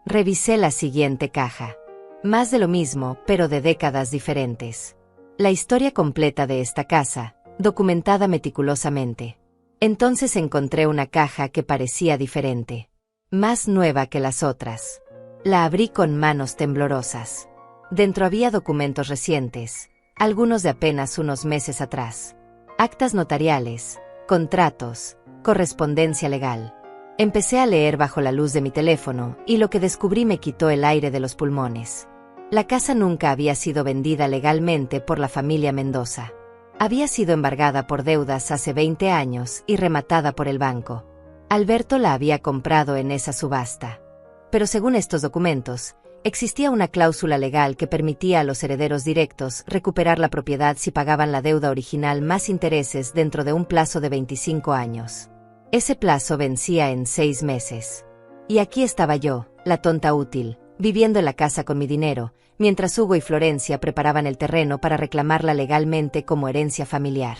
Revisé la siguiente caja. Más de lo mismo, pero de décadas diferentes. La historia completa de esta casa, documentada meticulosamente. Entonces encontré una caja que parecía diferente. Más nueva que las otras. La abrí con manos temblorosas. Dentro había documentos recientes, algunos de apenas unos meses atrás. Actas notariales, contratos, correspondencia legal. Empecé a leer bajo la luz de mi teléfono y lo que descubrí me quitó el aire de los pulmones. La casa nunca había sido vendida legalmente por la familia Mendoza. Había sido embargada por deudas hace 20 años y rematada por el banco. Alberto la había comprado en esa subasta. Pero según estos documentos, existía una cláusula legal que permitía a los herederos directos recuperar la propiedad si pagaban la deuda original más intereses dentro de un plazo de 25 años. Ese plazo vencía en 6 meses. Y aquí estaba yo, la tonta útil, viviendo en la casa con mi dinero, mientras Hugo y Florencia preparaban el terreno para reclamarla legalmente como herencia familiar.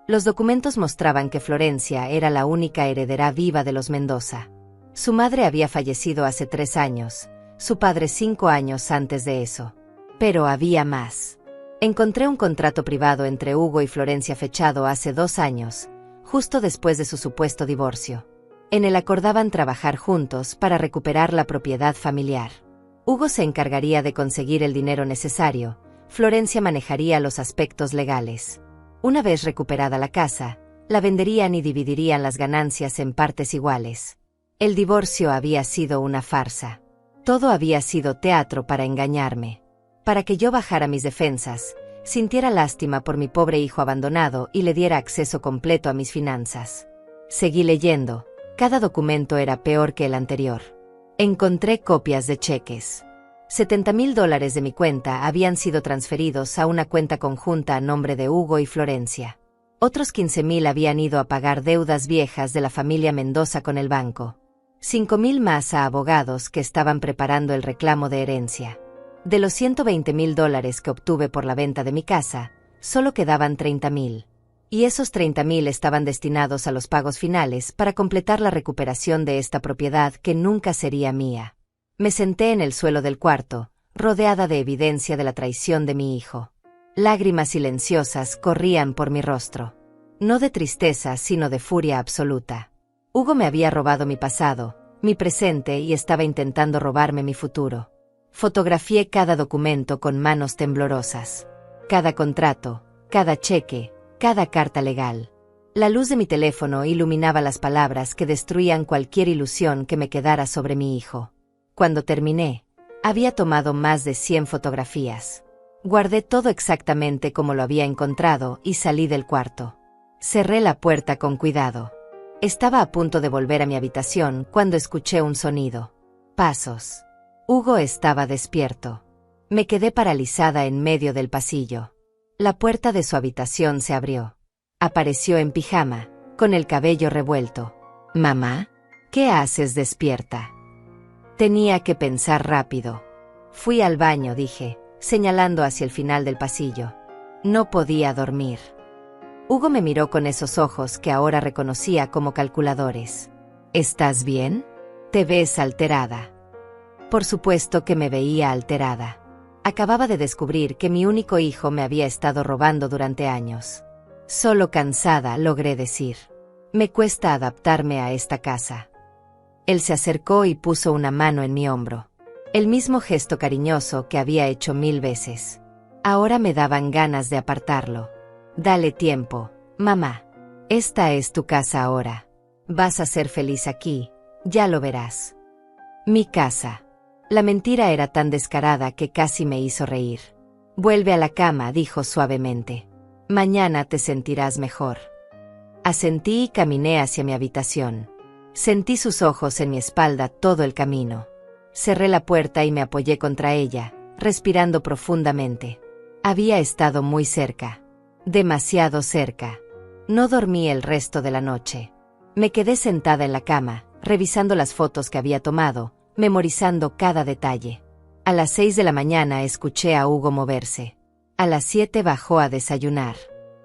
Los documentos mostraban que Florencia era la única heredera viva de los Mendoza. Su madre había fallecido hace 3 años, su padre 5 años antes de eso. Pero había más. Encontré un contrato privado entre Hugo y Florencia fechado hace 2 años, justo después de su supuesto divorcio. En él acordaban trabajar juntos para recuperar la propiedad familiar. Hugo se encargaría de conseguir el dinero necesario, Florencia manejaría los aspectos legales. Una vez recuperada la casa, la venderían y dividirían las ganancias en partes iguales. El divorcio había sido una farsa. Todo había sido teatro para engañarme. Para que yo bajara mis defensas, sintiera lástima por mi pobre hijo abandonado y le diera acceso completo a mis finanzas. Seguí leyendo. Cada documento era peor que el anterior. Encontré copias de cheques. $70,000 de mi cuenta habían sido transferidos a una cuenta conjunta a nombre de Hugo y Florencia. Otros 15,000 habían ido a pagar deudas viejas de la familia Mendoza con el banco. 5,000 más a abogados que estaban preparando el reclamo de herencia. De los $120,000 que obtuve por la venta de mi casa, solo quedaban 30,000. Y esos 30,000 estaban destinados a los pagos finales para completar la recuperación de esta propiedad que nunca sería mía. Me senté en el suelo del cuarto, rodeada de evidencia de la traición de mi hijo. Lágrimas silenciosas corrían por mi rostro. No de tristeza, sino de furia absoluta. Hugo me había robado mi pasado, mi presente y estaba intentando robarme mi futuro. Fotografié cada documento con manos temblorosas. Cada contrato, cada cheque, cada carta legal. La luz de mi teléfono iluminaba las palabras que destruían cualquier ilusión que me quedara sobre mi hijo. Cuando terminé, había tomado más de 100 fotografías. Guardé todo exactamente como lo había encontrado y salí del cuarto. Cerré la puerta con cuidado. Estaba a punto de volver a mi habitación cuando escuché un sonido. Pasos. Hugo estaba despierto. Me quedé paralizada en medio del pasillo. La puerta de su habitación se abrió. Apareció en pijama, con el cabello revuelto. «Mamá, ¿qué haces despierta?» Tenía que pensar rápido. Fui al baño, dije, señalando hacia el final del pasillo. No podía dormir. Hugo me miró con esos ojos que ahora reconocía como calculadores. «¿Estás bien? Te ves alterada». Por supuesto que me veía alterada. Acababa de descubrir que mi único hijo me había estado robando durante años. Solo cansada, logré decir. Me cuesta adaptarme a esta casa. Él se acercó y puso una mano en mi hombro. El mismo gesto cariñoso que había hecho 1000 veces. Ahora me daban ganas de apartarlo. «Dale tiempo, mamá. Esta es tu casa ahora. Vas a ser feliz aquí, ya lo verás». Mi casa. La mentira era tan descarada que casi me hizo reír. «Vuelve a la cama», dijo suavemente. «Mañana te sentirás mejor». Asentí y caminé hacia mi habitación. Sentí sus ojos en mi espalda todo el camino. Cerré la puerta y me apoyé contra ella, respirando profundamente. Había estado muy cerca. Demasiado cerca. No dormí el resto de la noche. Me quedé sentada en la cama, revisando las fotos que había tomado, memorizando cada detalle. A las 6 de la mañana escuché a Hugo moverse. A las 7 bajó a desayunar.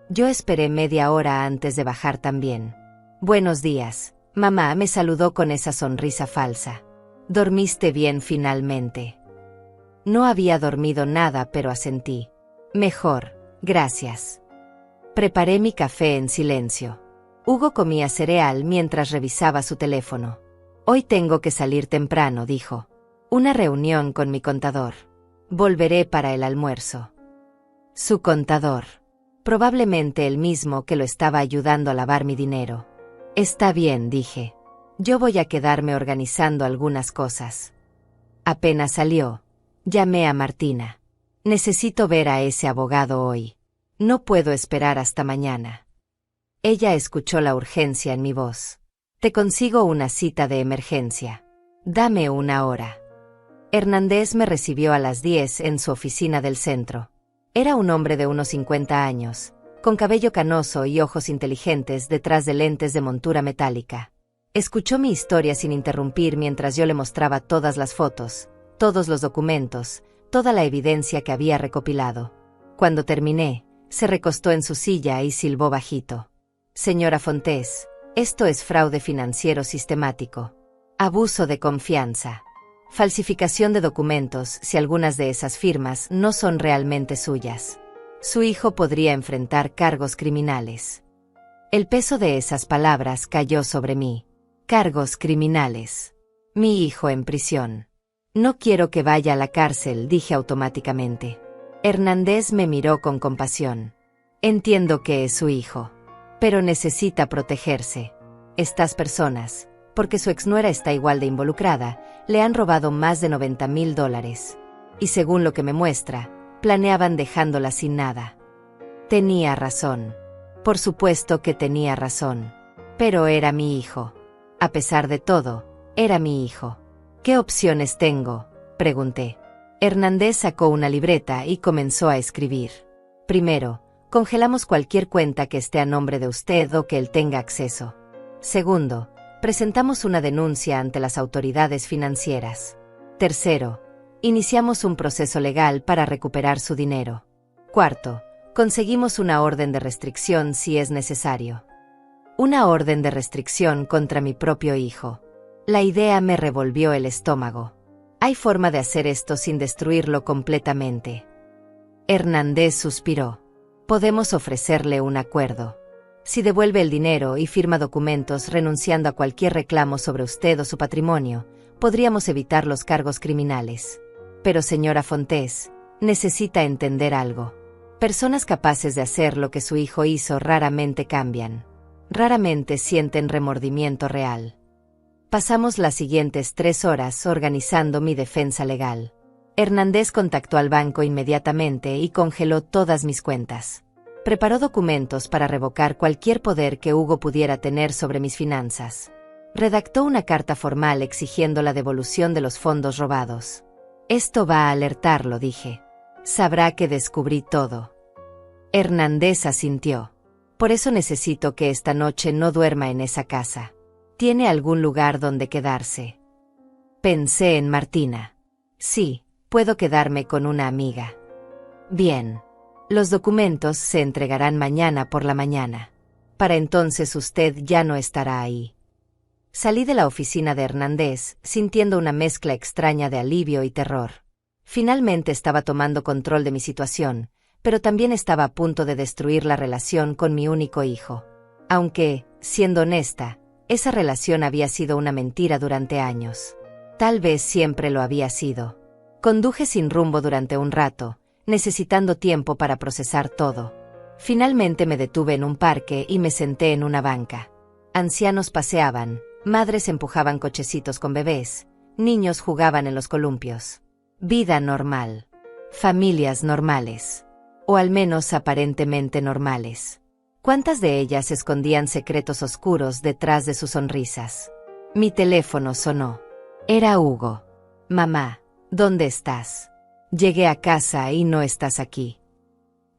Yo esperé media hora antes de bajar también. «Buenos días». Mamá me saludó con esa sonrisa falsa. «¿Dormiste bien finalmente?» No había dormido nada, pero asentí. «Mejor, gracias». Preparé mi café en silencio. Hugo comía cereal mientras revisaba su teléfono. «Hoy tengo que salir temprano», dijo. «Una reunión con mi contador. Volveré para el almuerzo». Su contador. Probablemente el mismo que lo estaba ayudando a lavar mi dinero. «Está bien», dije. «Yo voy a quedarme organizando algunas cosas». Apenas salió, llamé a Martina. «Necesito ver a ese abogado hoy. No puedo esperar hasta mañana». Ella escuchó la urgencia en mi voz. «Te consigo una cita de emergencia. Dame una hora». Hernández me recibió a las 10 en su oficina del centro. Era un hombre de unos 50 años, con cabello canoso y ojos inteligentes detrás de lentes de montura metálica. Escuchó mi historia sin interrumpir mientras yo le mostraba todas las fotos, todos los documentos, toda la evidencia que había recopilado. Cuando terminé, se recostó en su silla y silbó bajito. «Señora Fontés, esto es fraude financiero sistemático. Abuso de confianza. Falsificación de documentos si algunas de esas firmas no son realmente suyas. Su hijo podría enfrentar cargos criminales». El peso de esas palabras cayó sobre mí. Cargos criminales. Mi hijo en prisión. No quiero que vaya a la cárcel, dije automáticamente. Hernández me miró con compasión. Entiendo que es su hijo, pero necesita protegerse. Estas personas, porque su exnuera está igual de involucrada, le han robado más de $90,000. Y según lo que me muestra, planeaban dejándola sin nada. Tenía razón. Por supuesto que tenía razón. Pero era mi hijo. A pesar de todo, era mi hijo. ¿Qué opciones tengo?, pregunté. Hernández sacó una libreta y comenzó a escribir. Primero, congelamos cualquier cuenta que esté a nombre de usted o que él tenga acceso. Segundo, presentamos una denuncia ante las autoridades financieras. Tercero, iniciamos un proceso legal para recuperar su dinero. Cuarto, conseguimos una orden de restricción si es necesario. Una orden de restricción contra mi propio hijo. La idea me revolvió el estómago. ¿Hay forma de hacer esto sin destruirlo completamente? Hernández suspiró. Podemos ofrecerle un acuerdo. Si devuelve el dinero y firma documentos renunciando a cualquier reclamo sobre usted o su patrimonio, podríamos evitar los cargos criminales. Pero señora Fontes, necesita entender algo. Personas capaces de hacer lo que su hijo hizo raramente cambian. Raramente sienten remordimiento real. Pasamos las siguientes 3 horas organizando mi defensa legal. Hernández contactó al banco inmediatamente y congeló todas mis cuentas. Preparó documentos para revocar cualquier poder que Hugo pudiera tener sobre mis finanzas. Redactó una carta formal exigiendo la devolución de los fondos robados. Esto va a alertarlo, dije. Sabrá que descubrí todo. Hernández asintió. Por eso necesito que esta noche no duerma en esa casa. ¿Tiene algún lugar donde quedarse? Pensé en Martina. Sí, puedo quedarme con una amiga. Bien. Los documentos se entregarán mañana por la mañana. Para entonces usted ya no estará ahí. Salí de la oficina de Hernández, sintiendo una mezcla extraña de alivio y terror. Finalmente estaba tomando control de mi situación, pero también estaba a punto de destruir la relación con mi único hijo. Aunque, siendo honesta, esa relación había sido una mentira durante años. Tal vez siempre lo había sido. Conduje sin rumbo durante un rato, necesitando tiempo para procesar todo. Finalmente me detuve en un parque y me senté en una banca. Ancianos paseaban, madres empujaban cochecitos con bebés, niños jugaban en los columpios. Vida normal. Familias normales. O al menos aparentemente normales. ¿Cuántas de ellas escondían secretos oscuros detrás de sus sonrisas? Mi teléfono sonó. Era Hugo. Mamá, ¿dónde estás? Llegué a casa y no estás aquí.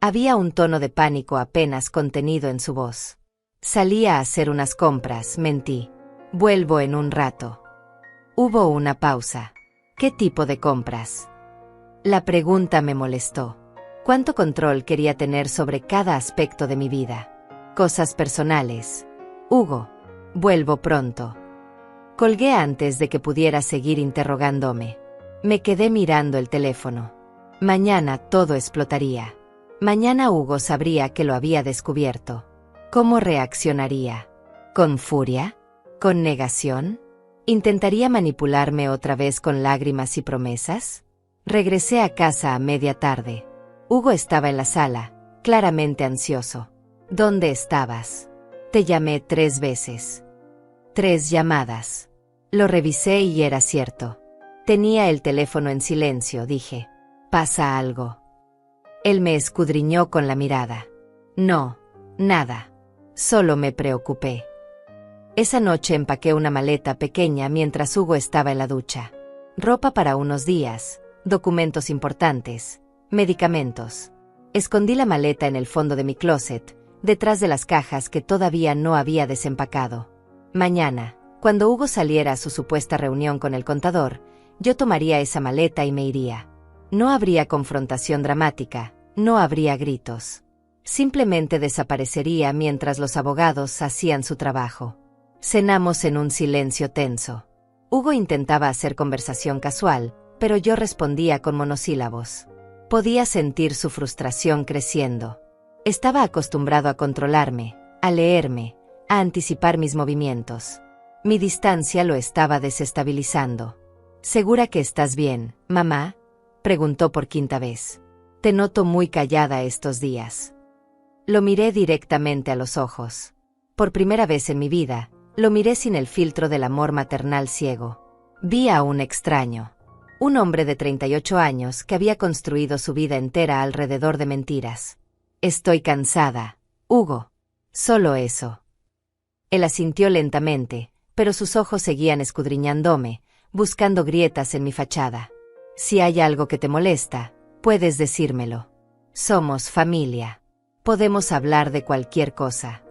Había un tono de pánico apenas contenido en su voz. Salí a hacer unas compras, mentí. Vuelvo en un rato. Hubo una pausa. ¿Qué tipo de compras? La pregunta me molestó. ¿Cuánto control quería tener sobre cada aspecto de mi vida? Cosas personales. Hugo, vuelvo pronto. Colgué antes de que pudiera seguir interrogándome. Me quedé mirando el teléfono. Mañana todo explotaría. Mañana Hugo sabría que lo había descubierto. ¿Cómo reaccionaría? ¿Con furia? ¿Con negación? ¿Intentaría manipularme otra vez con lágrimas y promesas? Regresé a casa a media tarde. Hugo estaba en la sala, claramente ansioso. ¿Dónde estabas? Te llamé 3 veces. 3 llamadas. Lo revisé y era cierto. Tenía el teléfono en silencio, dije. ¿Pasa algo? Él me escudriñó con la mirada. No, nada. Solo me preocupé. Esa noche empaqué una maleta pequeña mientras Hugo estaba en la ducha. Ropa para unos días, documentos importantes, medicamentos. Escondí la maleta en el fondo de mi closet, detrás de las cajas que todavía no había desempacado. Mañana, cuando Hugo saliera a su supuesta reunión con el contador, yo tomaría esa maleta y me iría. No habría confrontación dramática, no habría gritos. Simplemente desaparecería mientras los abogados hacían su trabajo. Cenamos en un silencio tenso. Hugo intentaba hacer conversación casual, pero yo respondía con monosílabos. Podía sentir su frustración creciendo. Estaba acostumbrado a controlarme, a leerme, a anticipar mis movimientos. Mi distancia lo estaba desestabilizando. ¿Segura que estás bien, mamá?, preguntó por quinta vez. Te noto muy callada estos días. Lo miré directamente a los ojos. Por primera vez en mi vida, lo miré sin el filtro del amor maternal ciego. Vi a un extraño. Un hombre de 38 años que había construido su vida entera alrededor de mentiras. Estoy cansada, Hugo. Solo eso. Él asintió lentamente, pero sus ojos seguían escudriñándome, buscando grietas en mi fachada. Si hay algo que te molesta, puedes decírmelo. Somos familia. Podemos hablar de cualquier cosa.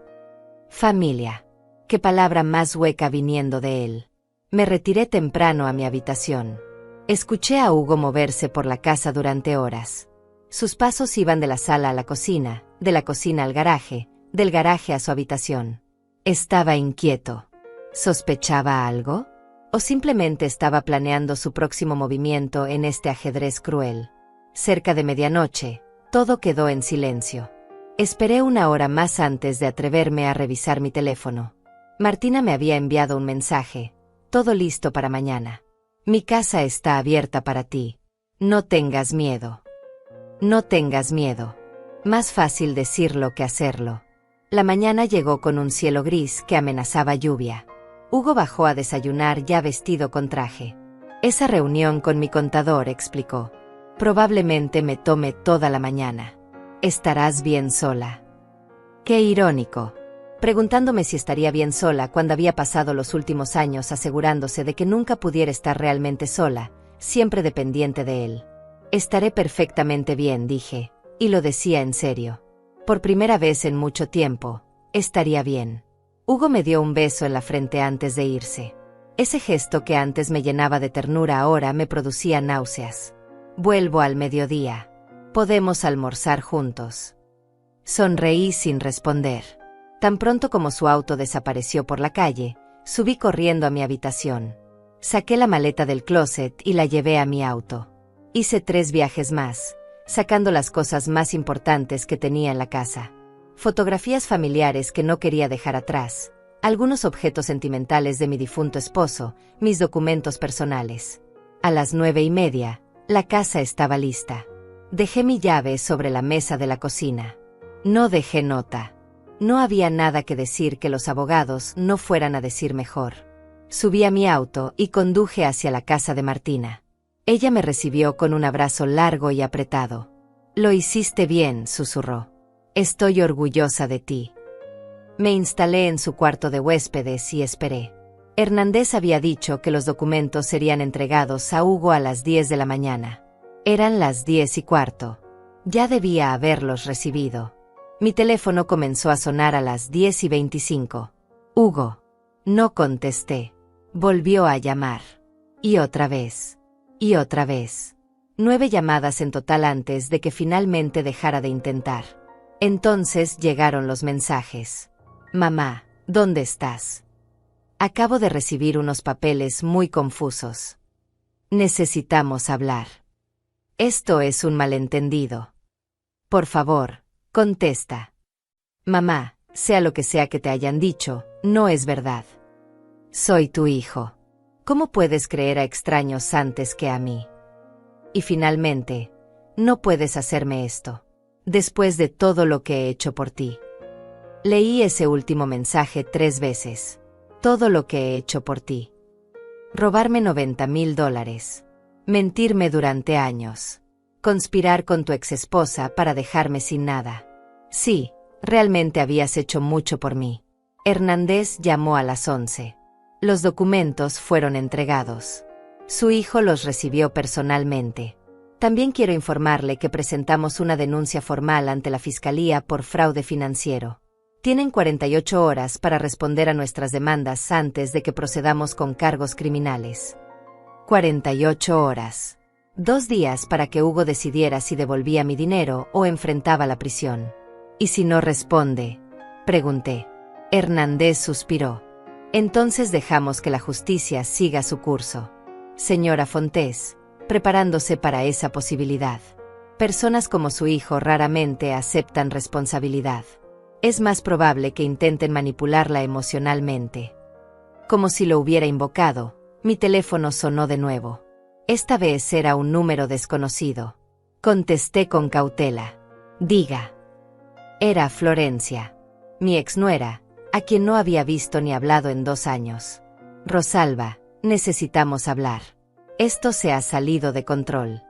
Familia. Qué palabra más hueca viniendo de él. Me retiré temprano a mi habitación. Escuché a Hugo moverse por la casa durante horas. Sus pasos iban de la sala a la cocina, de la cocina al garaje, del garaje a su habitación. Estaba inquieto. ¿Sospechaba algo? ¿O simplemente estaba planeando su próximo movimiento en este ajedrez cruel? Cerca de medianoche, todo quedó en silencio. Esperé una hora más antes de atreverme a revisar mi teléfono. Martina me había enviado un mensaje. Todo listo para mañana. Mi casa está abierta para ti. No tengas miedo. No tengas miedo. Más fácil decirlo que hacerlo. La mañana llegó con un cielo gris que amenazaba lluvia. Hugo bajó a desayunar ya vestido con traje. Esa reunión con mi contador, explicó. Probablemente me tome toda la mañana. ¿Estarás bien sola? Qué irónico. Preguntándome si estaría bien sola cuando había pasado los últimos años asegurándose de que nunca pudiera estar realmente sola, siempre dependiente de él. Estaré perfectamente bien, dije, y lo decía en serio. Por primera vez en mucho tiempo, estaría bien. Hugo me dio un beso en la frente antes de irse. Ese gesto que antes me llenaba de ternura ahora me producía náuseas. Vuelvo al mediodía. Podemos almorzar juntos. Sonreí sin responder. Tan pronto como su auto desapareció por la calle, subí corriendo a mi habitación. Saqué la maleta del closet y la llevé a mi auto. Hice 3 viajes más, sacando las cosas más importantes que tenía en la casa. Fotografías familiares que no quería dejar atrás, algunos objetos sentimentales de mi difunto esposo, mis documentos personales. A las 9:30, la casa estaba lista. Dejé mi llave sobre la mesa de la cocina. No dejé nota. No había nada que decir que los abogados no fueran a decir mejor. Subí a mi auto y conduje hacia la casa de Martina. Ella me recibió con un abrazo largo y apretado. Lo hiciste bien, susurró. Estoy orgullosa de ti. Me instalé en su cuarto de huéspedes y esperé. Hernández había dicho que los documentos serían entregados a Hugo a las 10 de la mañana. Eran las 10:15. Ya debía haberlos recibido. Mi teléfono comenzó a sonar a las 10:25. Hugo. No contesté. Volvió a llamar. Y otra vez. Y otra vez. 9 llamadas en total antes de que finalmente dejara de intentar. Entonces llegaron los mensajes. Mamá, ¿dónde estás? Acabo de recibir unos papeles muy confusos. Necesitamos hablar. Esto es un malentendido. Por favor, contesta. Mamá, sea lo que sea que te hayan dicho, no es verdad. Soy tu hijo. ¿Cómo puedes creer a extraños antes que a mí? Y finalmente, no puedes hacerme esto. Después de todo lo que he hecho por ti. Leí ese último mensaje 3 veces. Todo lo que he hecho por ti. Robarme $90,000. Mentirme durante años. Conspirar con tu exesposa para dejarme sin nada. Sí, realmente habías hecho mucho por mí. Hernández llamó a las 11. Los documentos fueron entregados. Su hijo los recibió personalmente. También quiero informarle que presentamos una denuncia formal ante la Fiscalía por fraude financiero. Tienen 48 horas para responder a nuestras demandas antes de que procedamos con cargos criminales. 48 horas. 2 días para que Hugo decidiera si devolvía mi dinero o enfrentaba la prisión. ¿Y si no responde? Pregunté. Hernández suspiró. Entonces dejamos que la justicia siga su curso. Señora Fontés, preparándose para esa posibilidad. Personas como su hijo raramente aceptan responsabilidad. Es más probable que intenten manipularla emocionalmente. Como si lo hubiera invocado, Mi teléfono sonó de nuevo. Esta vez era un número desconocido. Contesté con cautela. Diga. Era Florencia, mi exnuera, a quien no había visto ni hablado en 2 años. Rosalba, necesitamos hablar. Esto se ha salido de control.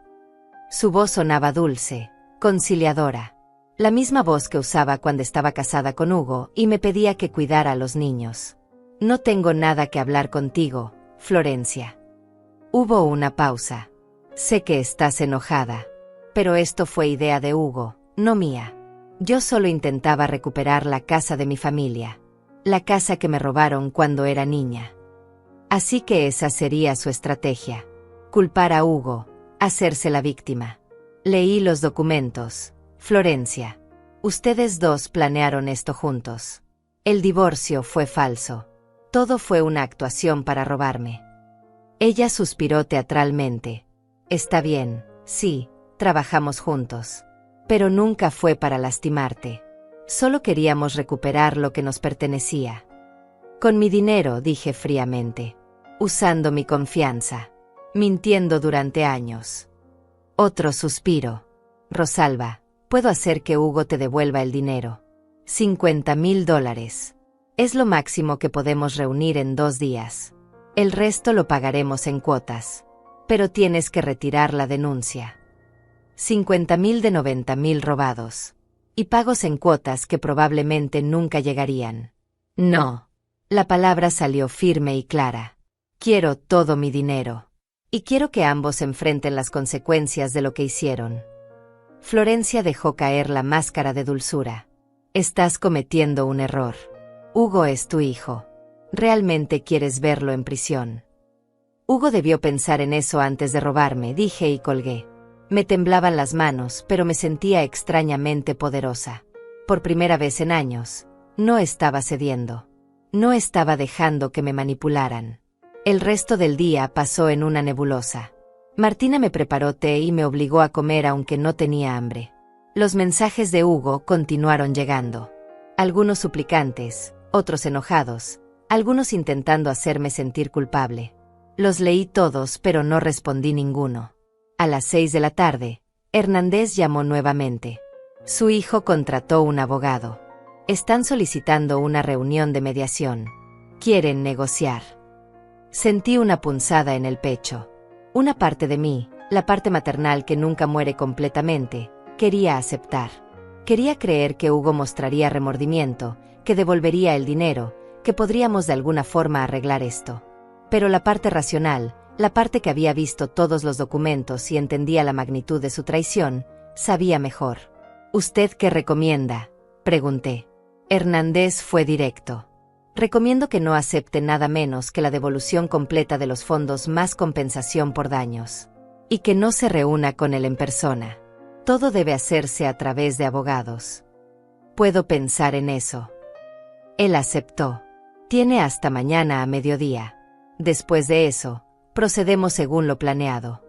Su voz sonaba dulce, conciliadora. La misma voz que usaba cuando estaba casada con Hugo y me pedía que cuidara a los niños. No tengo nada que hablar contigo, Florencia. Hubo una pausa. Sé que estás enojada. Pero esto fue idea de Hugo, no mía. Yo solo intentaba recuperar la casa de mi familia. La casa que me robaron cuando era niña. Así que esa sería su estrategia. Culpar a Hugo, hacerse la víctima. Leí los documentos. Florencia. Ustedes dos planearon esto juntos. El divorcio fue falso. Todo fue una actuación para robarme. Ella suspiró teatralmente. Está bien, sí, trabajamos juntos. Pero nunca fue para lastimarte. Solo queríamos recuperar lo que nos pertenecía. Con mi dinero, dije fríamente. Usando mi confianza. Mintiendo durante años. Otro suspiro. Rosalba, puedo hacer que Hugo te devuelva el dinero. $50,000. Es lo máximo que podemos reunir en 2 días. El resto lo pagaremos en cuotas. Pero tienes que retirar la denuncia. 50,000 de 90,000 robados. Y pagos en cuotas que probablemente nunca llegarían. No. La palabra salió firme y clara. Quiero todo mi dinero. Y quiero que ambos enfrenten las consecuencias de lo que hicieron. Florencia dejó caer la máscara de dulzura. Estás cometiendo un error. Hugo es tu hijo. ¿Realmente quieres verlo en prisión? Hugo debió pensar en eso antes de robarme, dije y colgué. Me temblaban las manos, pero me sentía extrañamente poderosa. Por primera vez en años, no estaba cediendo. No estaba dejando que me manipularan. El resto del día pasó en una nebulosa. Martina me preparó té y me obligó a comer aunque no tenía hambre. Los mensajes de Hugo continuaron llegando. Algunos suplicantes, otros enojados, algunos intentando hacerme sentir culpable. Los leí todos, pero no respondí ninguno. A las 6 de la tarde, Hernández llamó nuevamente. Su hijo contrató un abogado. Están solicitando una reunión de mediación. Quieren negociar. Sentí una punzada en el pecho. Una parte de mí, la parte maternal que nunca muere completamente, quería aceptar. Quería creer que Hugo mostraría remordimiento, que devolvería el dinero, que podríamos de alguna forma arreglar esto. Pero la parte racional, la parte que había visto todos los documentos y entendía la magnitud de su traición, sabía mejor. ¿Usted qué recomienda?, pregunté. Hernández fue directo. Recomiendo que no acepte nada menos que la devolución completa de los fondos más compensación por daños. Y que no se reúna con él en persona. Todo debe hacerse a través de abogados. Puedo pensar en eso. Él aceptó. Tiene hasta mañana a mediodía. Después de eso, procedemos según lo planeado.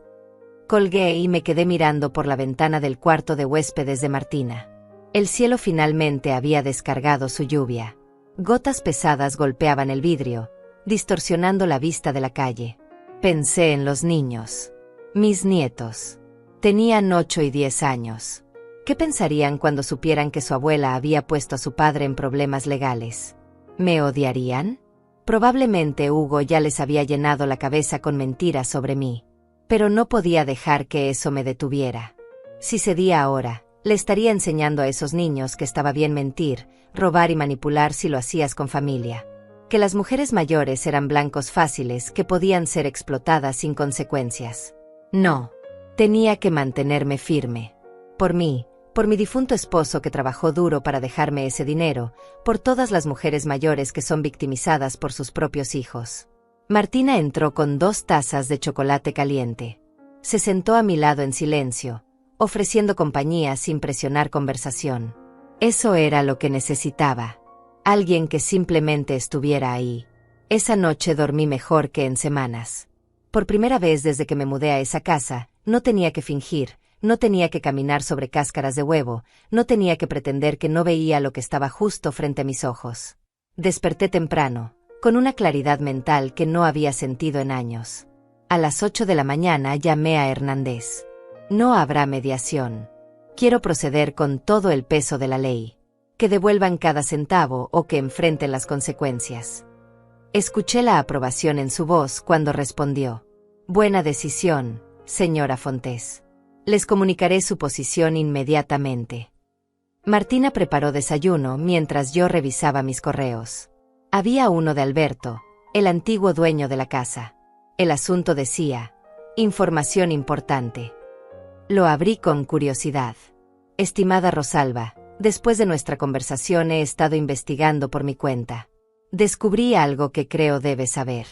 Colgué y me quedé mirando por la ventana del cuarto de huéspedes de Martina. El cielo finalmente había descargado su lluvia. Gotas pesadas golpeaban el vidrio, distorsionando la vista de la calle. Pensé en los niños. Mis nietos. Tenían 8 y 10 años. ¿Qué pensarían cuando supieran que su abuela había puesto a su padre en problemas legales? ¿Me odiarían? Probablemente Hugo ya les había llenado la cabeza con mentiras sobre mí. Pero no podía dejar que eso me detuviera. Si cedía ahora, le estaría enseñando a esos niños que estaba bien mentir, robar y manipular si lo hacías con familia. Que las mujeres mayores eran blancos fáciles que podían ser explotadas sin consecuencias. No. Tenía que mantenerme firme. Por mí, por mi difunto esposo que trabajó duro para dejarme ese dinero, por todas las mujeres mayores que son victimizadas por sus propios hijos. Martina entró con 2 tazas de chocolate caliente. Se sentó a mi lado en silencio, ofreciendo compañía sin presionar conversación. Eso era lo que necesitaba. Alguien que simplemente estuviera ahí. Esa noche dormí mejor que en semanas. Por primera vez desde que me mudé a esa casa, no tenía que fingir, no tenía que caminar sobre cáscaras de huevo, no tenía que pretender que no veía lo que estaba justo frente a mis ojos. Desperté temprano, con una claridad mental que no había sentido en años. A las 8 de la mañana llamé a Hernández. No habrá mediación. Quiero proceder con todo el peso de la ley. Que devuelvan cada centavo o que enfrenten las consecuencias. Escuché la aprobación en su voz cuando respondió. Buena decisión, señora Fontes. Les comunicaré su posición inmediatamente. Martina preparó desayuno mientras yo revisaba mis correos. Había uno de Alberto, el antiguo dueño de la casa. El asunto decía, información importante. Lo abrí con curiosidad. Estimada Rosalba, después de nuestra conversación he estado investigando por mi cuenta. Descubrí algo que creo debes saber.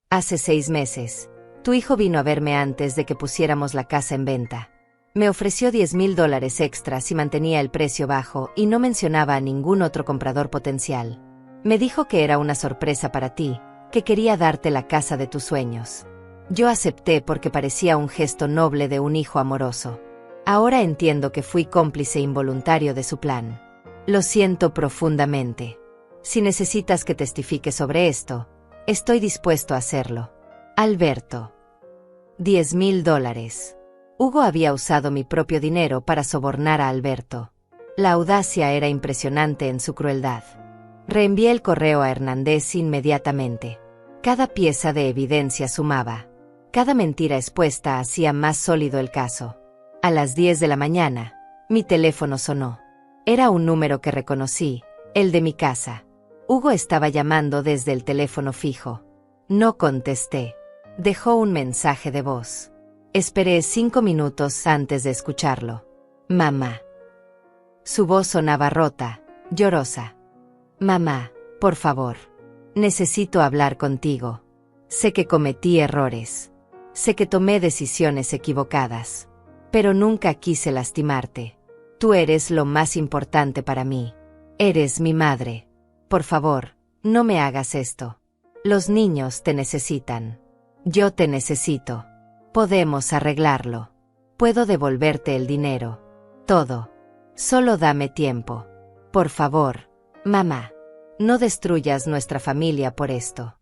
Hace 6 meses, tu hijo vino a verme antes de que pusiéramos la casa en venta. Me ofreció $10,000 extra si mantenía el precio bajo y no mencionaba a ningún otro comprador potencial. Me dijo que era una sorpresa para ti, que quería darte la casa de tus sueños. Yo acepté porque parecía un gesto noble de un hijo amoroso. Ahora entiendo que fui cómplice involuntario de su plan. Lo siento profundamente. Si necesitas que testifique sobre esto, estoy dispuesto a hacerlo. Alberto. $10,000. Hugo había usado mi propio dinero para sobornar a Alberto. La audacia era impresionante en su crueldad. Reenvié el correo a Hernández inmediatamente. Cada pieza de evidencia sumaba. Cada mentira expuesta hacía más sólido el caso. A las 10 de la mañana, mi teléfono sonó. Era un número que reconocí, el de mi casa. Hugo estaba llamando desde el teléfono fijo. No contesté. Dejó un mensaje de voz. Esperé 5 minutos antes de escucharlo. Mamá. Su voz sonaba rota, llorosa. Mamá, por favor. Necesito hablar contigo. Sé que cometí errores. Sé que tomé decisiones equivocadas. Pero nunca quise lastimarte. Tú eres lo más importante para mí. Eres mi madre. Por favor, no me hagas esto. Los niños te necesitan. Yo te necesito. Podemos arreglarlo. Puedo devolverte el dinero. Todo. Solo dame tiempo. Por favor, mamá. No destruyas nuestra familia por esto.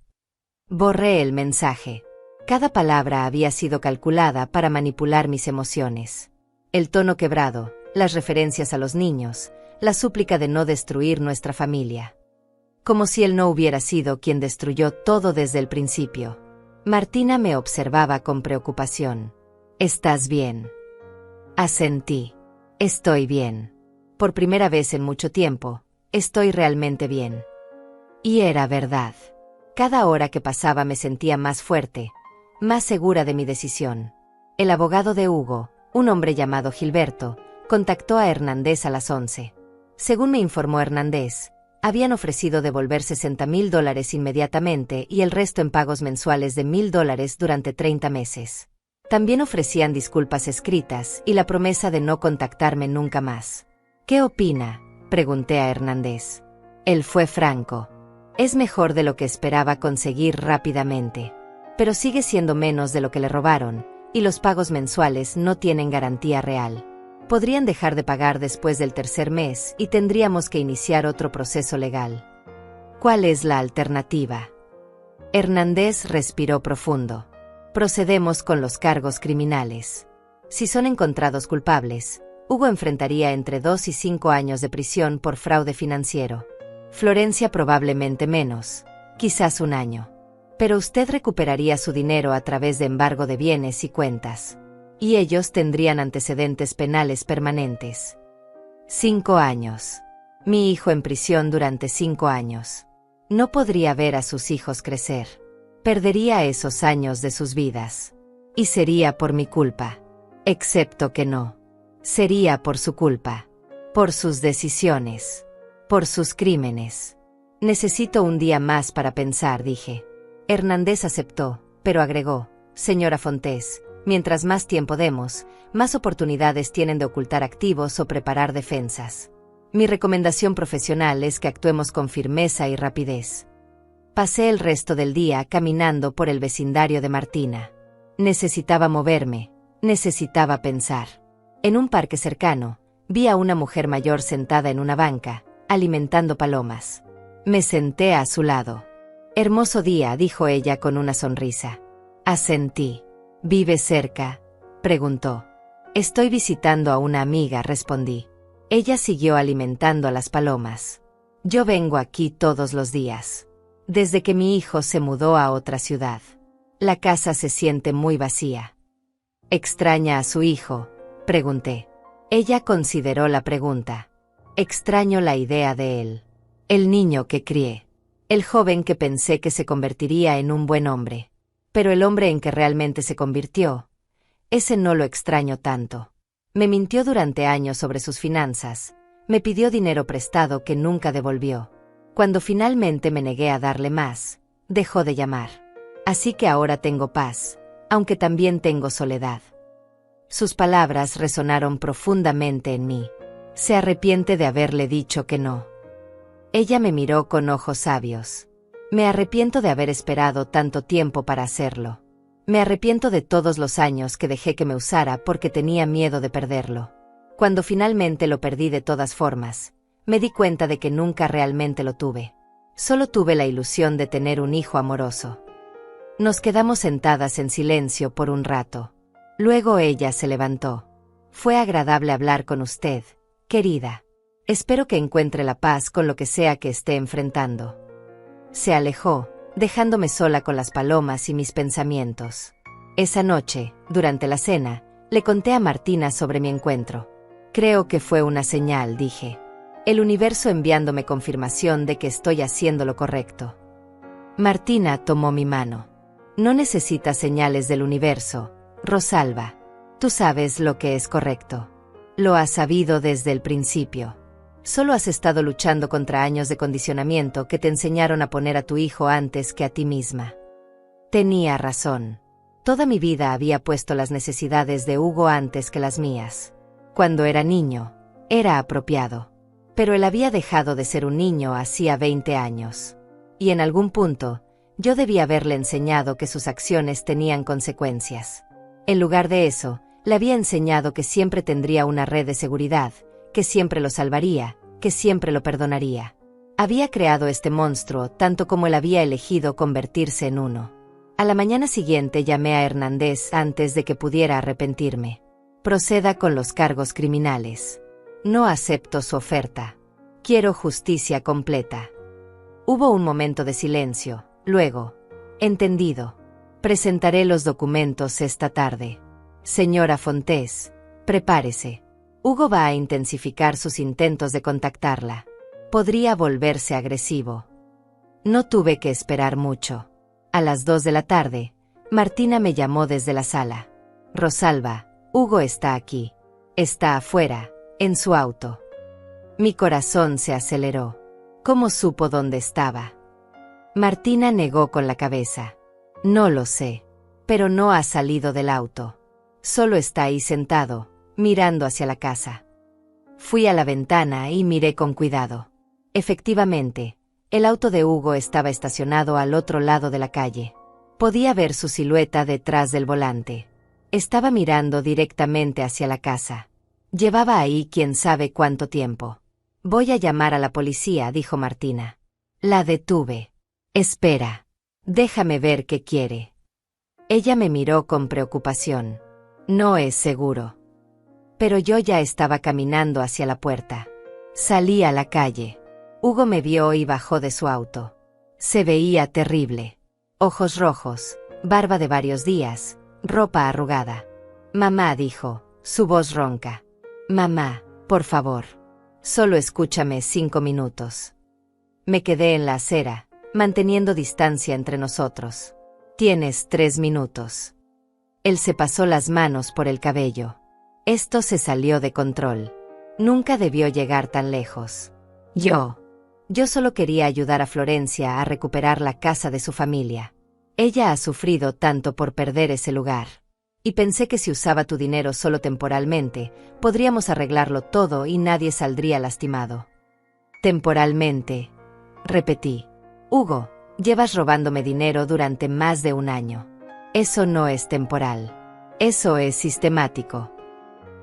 Borré el mensaje. Cada palabra había sido calculada para manipular mis emociones. El tono quebrado, las referencias a los niños, la súplica de no destruir nuestra familia. Como si él no hubiera sido quien destruyó todo desde el principio. Martina me observaba con preocupación. ¿Estás bien? Asentí. Estoy bien. Por primera vez en mucho tiempo, estoy realmente bien. Y era verdad. Cada hora que pasaba me sentía más fuerte, más segura de mi decisión. El abogado de Hugo, un hombre llamado Gilberto, contactó a Hernández a las 11. Según me informó Hernández, habían ofrecido devolver $60,000 inmediatamente y el resto en pagos mensuales de $1,000 durante 30 meses. También ofrecían disculpas escritas y la promesa de no contactarme nunca más. ¿Qué opina?, pregunté a Hernández. Él fue franco. Es mejor de lo que esperaba conseguir rápidamente. Pero sigue siendo menos de lo que le robaron, y los pagos mensuales no tienen garantía real. Podrían dejar de pagar después del tercer mes y tendríamos que iniciar otro proceso legal. ¿Cuál es la alternativa? Hernández respiró profundo. Procedemos con los cargos criminales. Si son encontrados culpables, Hugo enfrentaría entre 2 y 5 años de prisión por fraude financiero. Florencia probablemente menos, quizás 1 año. Pero usted recuperaría su dinero a través de embargo de bienes y cuentas. Y ellos tendrían antecedentes penales permanentes. 5 años. Mi hijo en prisión durante 5 años. No podría ver a sus hijos crecer. Perdería esos años de sus vidas. Y sería por mi culpa. Excepto que no. Sería por su culpa. Por sus decisiones. Por sus crímenes. Necesito un día más para pensar, dije. Hernández aceptó, pero agregó, señora Fontes, mientras más tiempo demos, más oportunidades tienen de ocultar activos o preparar defensas. Mi recomendación profesional es que actuemos con firmeza y rapidez. Pasé el resto del día caminando por el vecindario de Martina. Necesitaba moverme, necesitaba pensar. En un parque cercano, vi a una mujer mayor sentada en una banca, alimentando palomas. Me senté a su lado. Hermoso día, dijo ella con una sonrisa. Asentí. ¿Vive cerca?, preguntó. Estoy visitando a una amiga, respondí. Ella siguió alimentando a las palomas. Yo vengo aquí todos los días. Desde que mi hijo se mudó a otra ciudad. La casa se siente muy vacía. ¿Extraña a su hijo?, pregunté. Ella consideró la pregunta. Extraño la idea de él. El niño que crié. El joven que pensé que se convertiría en un buen hombre. Pero el hombre en que realmente se convirtió, ese no lo extraño tanto. Me mintió durante años sobre sus finanzas. Me pidió dinero prestado que nunca devolvió. Cuando finalmente me negué a darle más, dejó de llamar. Así que ahora tengo paz, aunque también tengo soledad. Sus palabras resonaron profundamente en mí. Se arrepiente de haberle dicho que no. Ella me miró con ojos sabios. Me arrepiento de haber esperado tanto tiempo para hacerlo. Me arrepiento de todos los años que dejé que me usara porque tenía miedo de perderlo. Cuando finalmente lo perdí de todas formas, me di cuenta de que nunca realmente lo tuve. Solo tuve la ilusión de tener un hijo amoroso. Nos quedamos sentadas en silencio por un rato. Luego ella se levantó. Fue agradable hablar con usted, querida. Espero que encuentre la paz con lo que sea que esté enfrentando. Se alejó, dejándome sola con las palomas y mis pensamientos. Esa noche, durante la cena, le conté a Martina sobre mi encuentro. Creo que fue una señal, dije. El universo enviándome confirmación de que estoy haciendo lo correcto. Martina tomó mi mano. No necesitas señales del universo, Rosalba. Tú sabes lo que es correcto. Lo has sabido desde el principio. Solo has estado luchando contra años de condicionamiento que te enseñaron a poner a tu hijo antes que a ti misma. Tenía razón. Toda mi vida había puesto las necesidades de Hugo antes que las mías. Cuando era niño, era apropiado. Pero él había dejado de ser un niño hacía 20 años. Y en algún punto, yo debía haberle enseñado que sus acciones tenían consecuencias. En lugar de eso, le había enseñado que siempre tendría una red de seguridad, que siempre lo salvaría, que siempre lo perdonaría. Había creado este monstruo tanto como él había elegido convertirse en uno. A la mañana siguiente llamé a Hernández antes de que pudiera arrepentirme. Proceda con los cargos criminales. No acepto su oferta. Quiero justicia completa. Hubo un momento de silencio, luego. Entendido. Presentaré los documentos esta tarde. Señora Fontés, prepárese. Hugo va a intensificar sus intentos de contactarla. Podría volverse agresivo. No tuve que esperar mucho. A las 2 de la tarde, Martina me llamó desde la sala. Rosalba, Hugo está aquí. Está afuera, en su auto. Mi corazón se aceleró. ¿Cómo supo dónde estaba? Martina negó con la cabeza. No lo sé. Pero no ha salido del auto. Solo está ahí sentado, mirando hacia la casa. Fui a la ventana y miré con cuidado. Efectivamente, el auto de Hugo estaba estacionado al otro lado de la calle. Podía ver su silueta detrás del volante. Estaba mirando directamente hacia la casa. Llevaba ahí quién sabe cuánto tiempo. Voy a llamar a la policía, dijo Martina. La detuve. Espera. Déjame ver qué quiere. Ella me miró con preocupación. No es seguro. Pero yo ya estaba caminando hacia la puerta. Salí a la calle. Hugo me vio y bajó de su auto. Se veía terrible. Ojos rojos, barba de varios días, ropa arrugada. Mamá, dijo, su voz ronca. Mamá, por favor. Solo escúchame 5 minutos. Me quedé en la acera, manteniendo distancia entre nosotros. Tienes 3 minutos. Él se pasó las manos por el cabello. Esto se salió de control. Nunca debió llegar tan lejos. Yo solo quería ayudar a Florencia a recuperar la casa de su familia. Ella ha sufrido tanto por perder ese lugar. Y pensé que si usaba tu dinero solo temporalmente, podríamos arreglarlo todo y nadie saldría lastimado. Temporalmente, repetí. Hugo, llevas robándome dinero durante más de 1 año. Eso no es temporal. Eso es sistemático.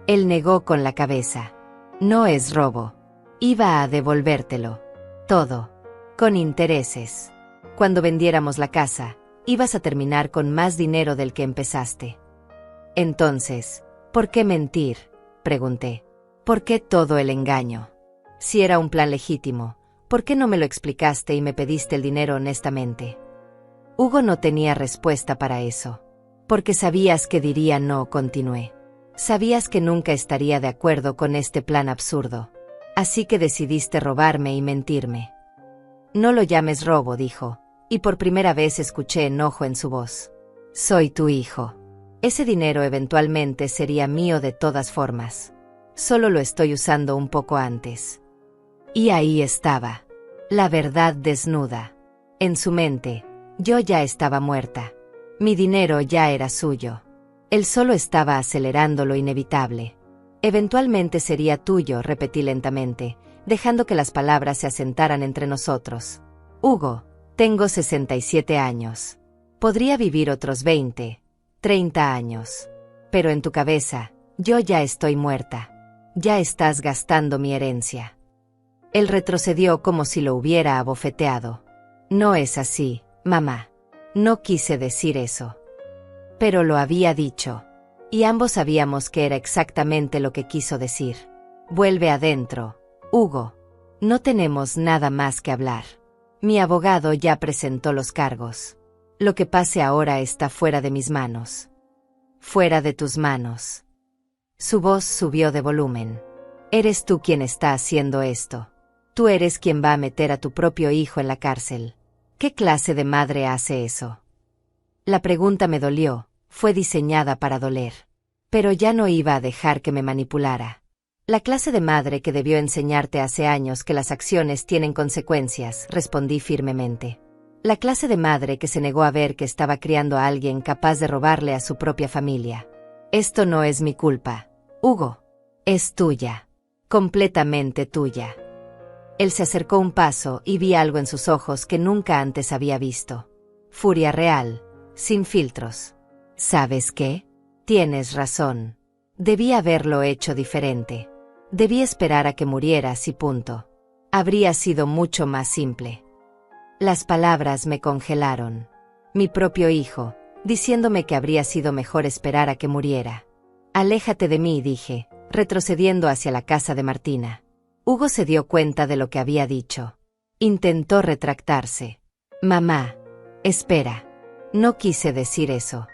Él negó con la cabeza. No es robo. Iba a devolvértelo. Todo. Con intereses. Cuando vendiéramos la casa, ibas a terminar con más dinero del que empezaste. Entonces, ¿por qué mentir?, pregunté. ¿Por qué todo el engaño? Si era un plan legítimo, ¿por qué no me lo explicaste y me pediste el dinero honestamente? Hugo no tenía respuesta para eso. Porque sabías que diría no, continué. Sabías que nunca estaría de acuerdo con este plan absurdo. Así que decidiste robarme y mentirme. No lo llames robo, dijo, y por primera vez escuché enojo en su voz. Soy tu hijo. Ese dinero eventualmente sería mío de todas formas. Solo lo estoy usando un poco antes. Y ahí estaba. La verdad desnuda. En su mente, yo ya estaba muerta. Mi dinero ya era suyo. Él solo estaba acelerando lo inevitable. Eventualmente sería tuyo, repetí lentamente, dejando que las palabras se asentaran entre nosotros. Hugo, tengo 67 años. Podría vivir otros 20, 30 años. Pero en tu cabeza, yo ya estoy muerta. Ya estás gastando mi herencia. Él retrocedió como si lo hubiera abofeteado. No es así, mamá. No quise decir eso. Pero lo había dicho. Y ambos sabíamos que era exactamente lo que quiso decir. Vuelve adentro, Hugo. No tenemos nada más que hablar. Mi abogado ya presentó los cargos. Lo que pase ahora está fuera de mis manos. Fuera de tus manos. Su voz subió de volumen. Eres tú quien está haciendo esto. Tú eres quien va a meter a tu propio hijo en la cárcel. ¿Qué clase de madre hace eso? La pregunta me dolió, fue diseñada para doler. Pero ya no iba a dejar que me manipulara. La clase de madre que debió enseñarte hace años que las acciones tienen consecuencias, respondí firmemente. La clase de madre que se negó a ver que estaba criando a alguien capaz de robarle a su propia familia. Esto no es mi culpa, Hugo. Es tuya. Completamente tuya. Él se acercó un paso y vi algo en sus ojos que nunca antes había visto. Furia real, sin filtros. ¿Sabes qué? Tienes razón. Debí haberlo hecho diferente. Debí esperar a que murieras y punto. Habría sido mucho más simple. Las palabras me congelaron. Mi propio hijo, diciéndome que habría sido mejor esperar a que muriera. Aléjate de mí, dije, retrocediendo hacia la casa de Martina. Hugo se dio cuenta de lo que había dicho. Intentó retractarse. Mamá, espera. No quise decir eso.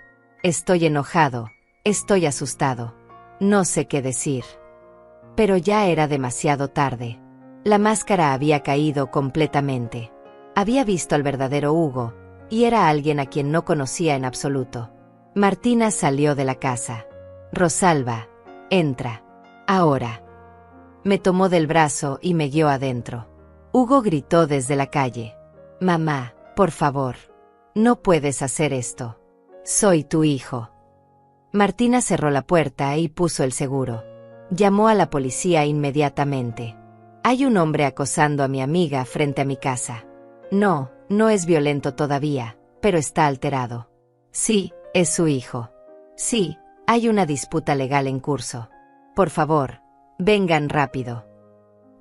Estoy enojado, estoy asustado. No sé qué decir. Pero ya era demasiado tarde. La máscara había caído completamente. Había visto al verdadero Hugo, y era alguien a quien no conocía en absoluto. Martina salió de la casa. Rosalba, entra. Ahora. Me tomó del brazo y me guió adentro. Hugo gritó desde la calle. Mamá, por favor. No puedes hacer esto. Soy tu hijo. Martina cerró la puerta y puso el seguro. Llamó a la policía inmediatamente. Hay un hombre acosando a mi amiga frente a mi casa. No, no es violento todavía, pero está alterado. Sí, es su hijo. Sí, hay una disputa legal en curso. Por favor, vengan rápido.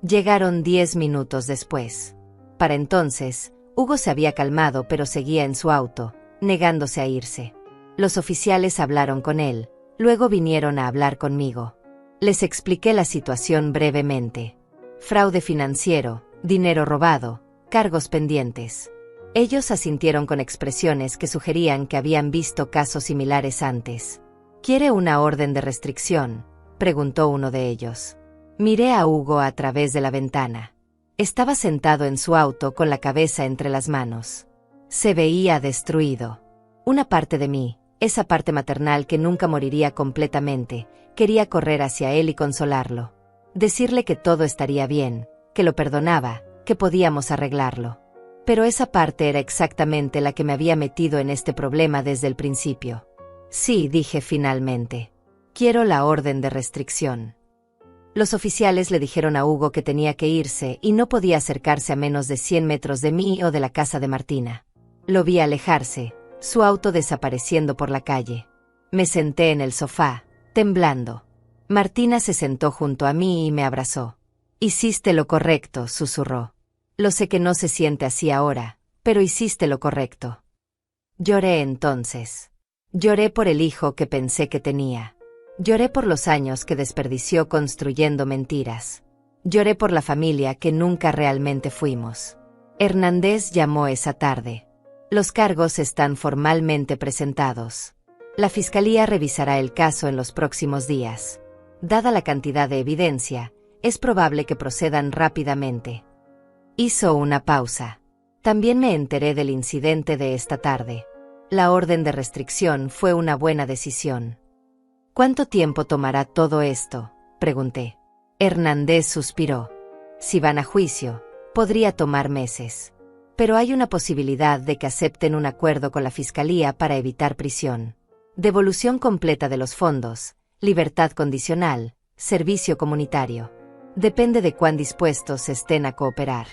Llegaron 10 minutos después. Para entonces, Hugo se había calmado pero seguía en su auto, negándose a irse. Los oficiales hablaron con él, luego vinieron a hablar conmigo. Les expliqué la situación brevemente. Fraude financiero, dinero robado, cargos pendientes. Ellos asintieron con expresiones que sugerían que habían visto casos similares antes. ¿Quiere una orden de restricción?, preguntó uno de ellos. Miré a Hugo a través de la ventana. Estaba sentado en su auto con la cabeza entre las manos. Se veía destruido. Una parte de mí, esa parte maternal que nunca moriría completamente, quería correr hacia él y consolarlo. Decirle que todo estaría bien, que lo perdonaba, que podíamos arreglarlo. Pero esa parte era exactamente la que me había metido en este problema desde el principio. Sí, dije finalmente. Quiero la orden de restricción. Los oficiales le dijeron a Hugo que tenía que irse y no podía acercarse a menos de 100 metros de mí o de la casa de Martina. Lo vi alejarse, su auto desapareciendo por la calle. Me senté en el sofá, temblando. Martina se sentó junto a mí y me abrazó. Hiciste lo correcto, susurró. Lo sé que no se siente así ahora, pero hiciste lo correcto. Lloré entonces. Lloré por el hijo que pensé que tenía. Lloré por los años que desperdició construyendo mentiras. Lloré por la familia que nunca realmente fuimos. Hernández llamó esa tarde. Los cargos están formalmente presentados. La fiscalía revisará el caso en los próximos días. Dada la cantidad de evidencia, es probable que procedan rápidamente. Hizo una pausa. También me enteré del incidente de esta tarde. La orden de restricción fue una buena decisión. ¿Cuánto tiempo tomará todo esto?, pregunté. Hernández suspiró. Si van a juicio, podría tomar meses. Pero hay una posibilidad de que acepten un acuerdo con la fiscalía para evitar prisión. Devolución completa de los fondos, libertad condicional, servicio comunitario. Depende de cuán dispuestos estén a cooperar.